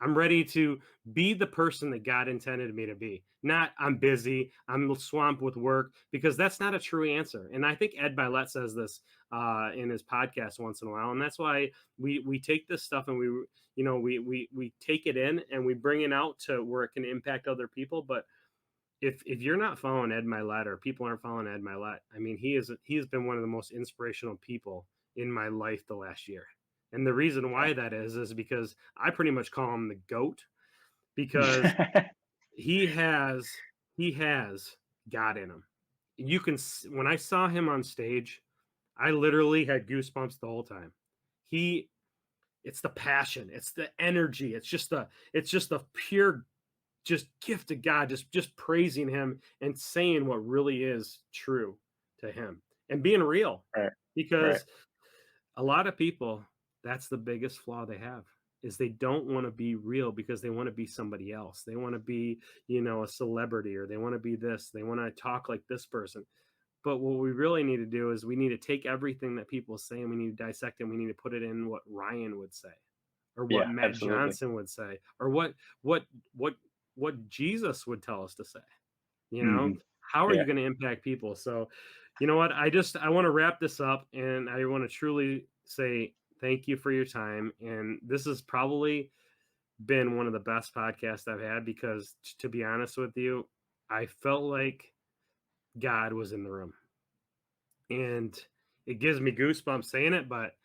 I'm ready to be the person that God intended me to be. Not I'm busy, I'm swamped with work, because that's not a true answer. And I think Ed Milet says this in his podcast once in a while, and that's why we take this stuff and we take it in and we bring it out to where it can impact other people. But if you're not following Ed Milet, or people aren't following Ed Milet, I mean, he has been one of the most inspirational people in my life the last year. And the reason why that is because I pretty much call him the GOAT, because Yeah. he has he has God in him. You can when I saw him on stage, I literally had goosebumps the whole time. He It's the passion, it's the energy, it's just the pure just gift of God, just praising him and saying what really is true to him and being real. Right. Right. Because a lot of people, that's the biggest flaw they have, is they don't want to be real because they want to be somebody else. They want to be, a celebrity, or they want to be this, they want to talk like this person. But what we really need to do is we need to take everything that people say and we need to dissect it, and we need to put it in what Ryan would say, or what Yeah, Matt absolutely. Johnson would say, or what what what Jesus would tell us to say. You know, Mhm. how are you Yeah. going to impact people? So, you know what? I want to wrap this up, and I want to truly say thank you for your time. And this has probably been one of the best podcasts I've had, because to be honest with you, I felt like God was in the room, and it gives me goosebumps saying it, but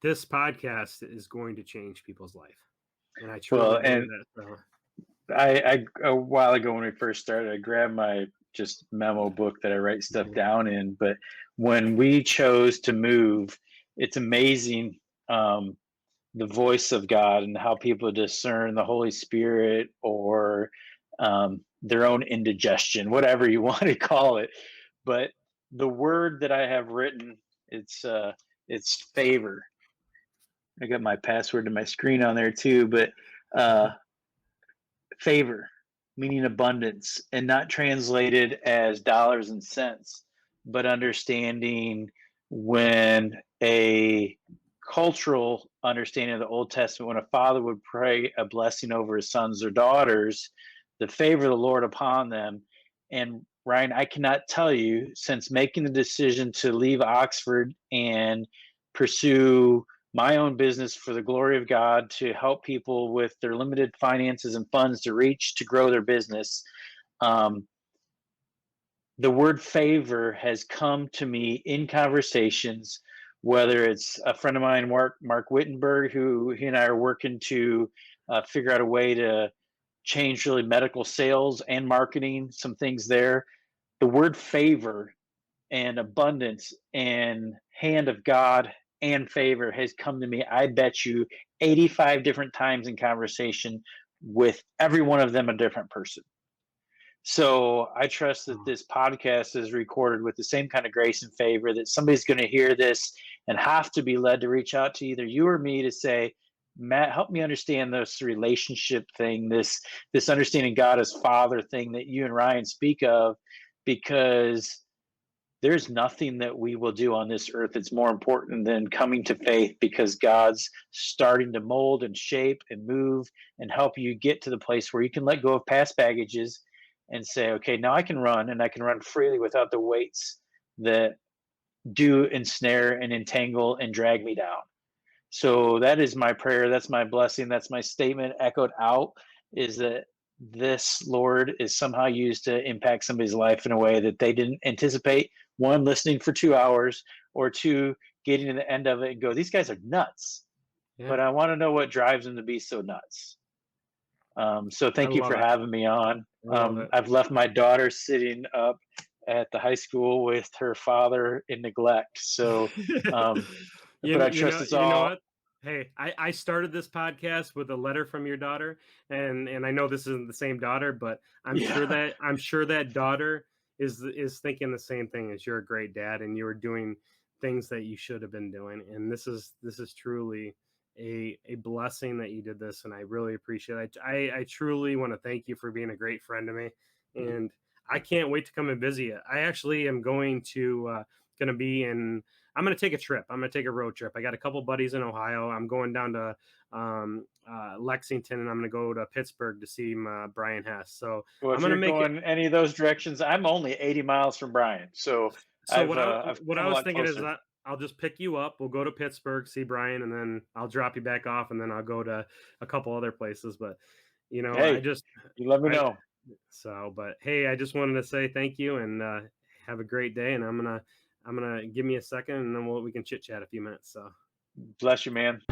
this podcast is going to change people's life. And I truly Well, believe and that. So, I a while ago when we first started, I grabbed my just memo book that I write stuff mhm. down in. But when we chose to move, it's amazing, the voice of God and how people discern the Holy Spirit, or their own indigestion, whatever you want to call it. But the word that I have written, it's favor. I got my password to my screen on there too, but uh, favor, meaning abundance, and not translated as dollars and cents, but understanding when a cultural understanding of the Old Testament, when a father would pray a blessing over his sons or daughters, the favor of the Lord upon them. And Ryan, I cannot tell you, since making the decision to leave Oxford and pursue my own business for the glory of God, to help people with their limited finances and funds to reach to grow their business. Um, the word favor has come to me in conversations, whether it's a friend of mine, Mark Wittenberg, who he and I are working to figure out a way to change really medical sales and marketing, some things there. The word favor and abundance and hand of God and favor has come to me, I bet you, 85 different times in conversation, with every one of them a different person. So I trust that Oh, this podcast is recorded with the same kind of grace and favor, that somebody's going to hear this and have to be led to reach out to either you or me to say, Matt, help me understand this relationship thing, this understanding God as Father thing that you and Ryan speak of, because there's nothing that we will do on this earth that's more important than coming to faith, because God's starting to mold and shape and move and help you get to the place where you can let go of past baggages and say, okay, now I can run, and I can run freely without the weights that do ensnare and entangle and drag me down. So that is my prayer. That's my blessing. That's my statement echoed out, is that this, Lord, is somehow used to impact somebody's life in a way that they didn't anticipate. One, listening for 2 hours, or two, getting to the end of it and go, these guys are nuts. yeah, But I want to know what drives them to be so nuts. So I thank you love for it. having me on. I love it. I've left my daughter sitting up at the high school with her father in neglect. So, um, but I trust it's You know all. what? Hey, I started this podcast with a letter from your daughter, and I know this isn't the same daughter, but Yeah. I'm sure that daughter is thinking the same thing, as you're a great dad and you were doing things that you should have been doing. And this is truly a blessing that you did this, and I really appreciate it. I truly want to thank you for being a great friend to me, and I can't wait to come and visit you. I actually am going to gonna be in. I'm gonna take a trip. I'm gonna take a road trip. I got a couple buddies in Ohio. I'm going down to Lexington, and I'm gonna go to Pittsburgh to see Brian Hess. So Well, I'm if gonna you're make it. going any of those directions, I'm only 80 miles from Brian, so So what I I've what come I a was lot thinking is closer. that I'll just pick you up. We'll go to Pittsburgh, see Brian, and then I'll drop you back off, and then I'll go to a couple other places. But I Hey, just you let me I know. so. But hey, I just wanted to say thank you and have a great day. And I'm gonna give me a second, and then we can chit chat a few minutes. So. Bless you, man.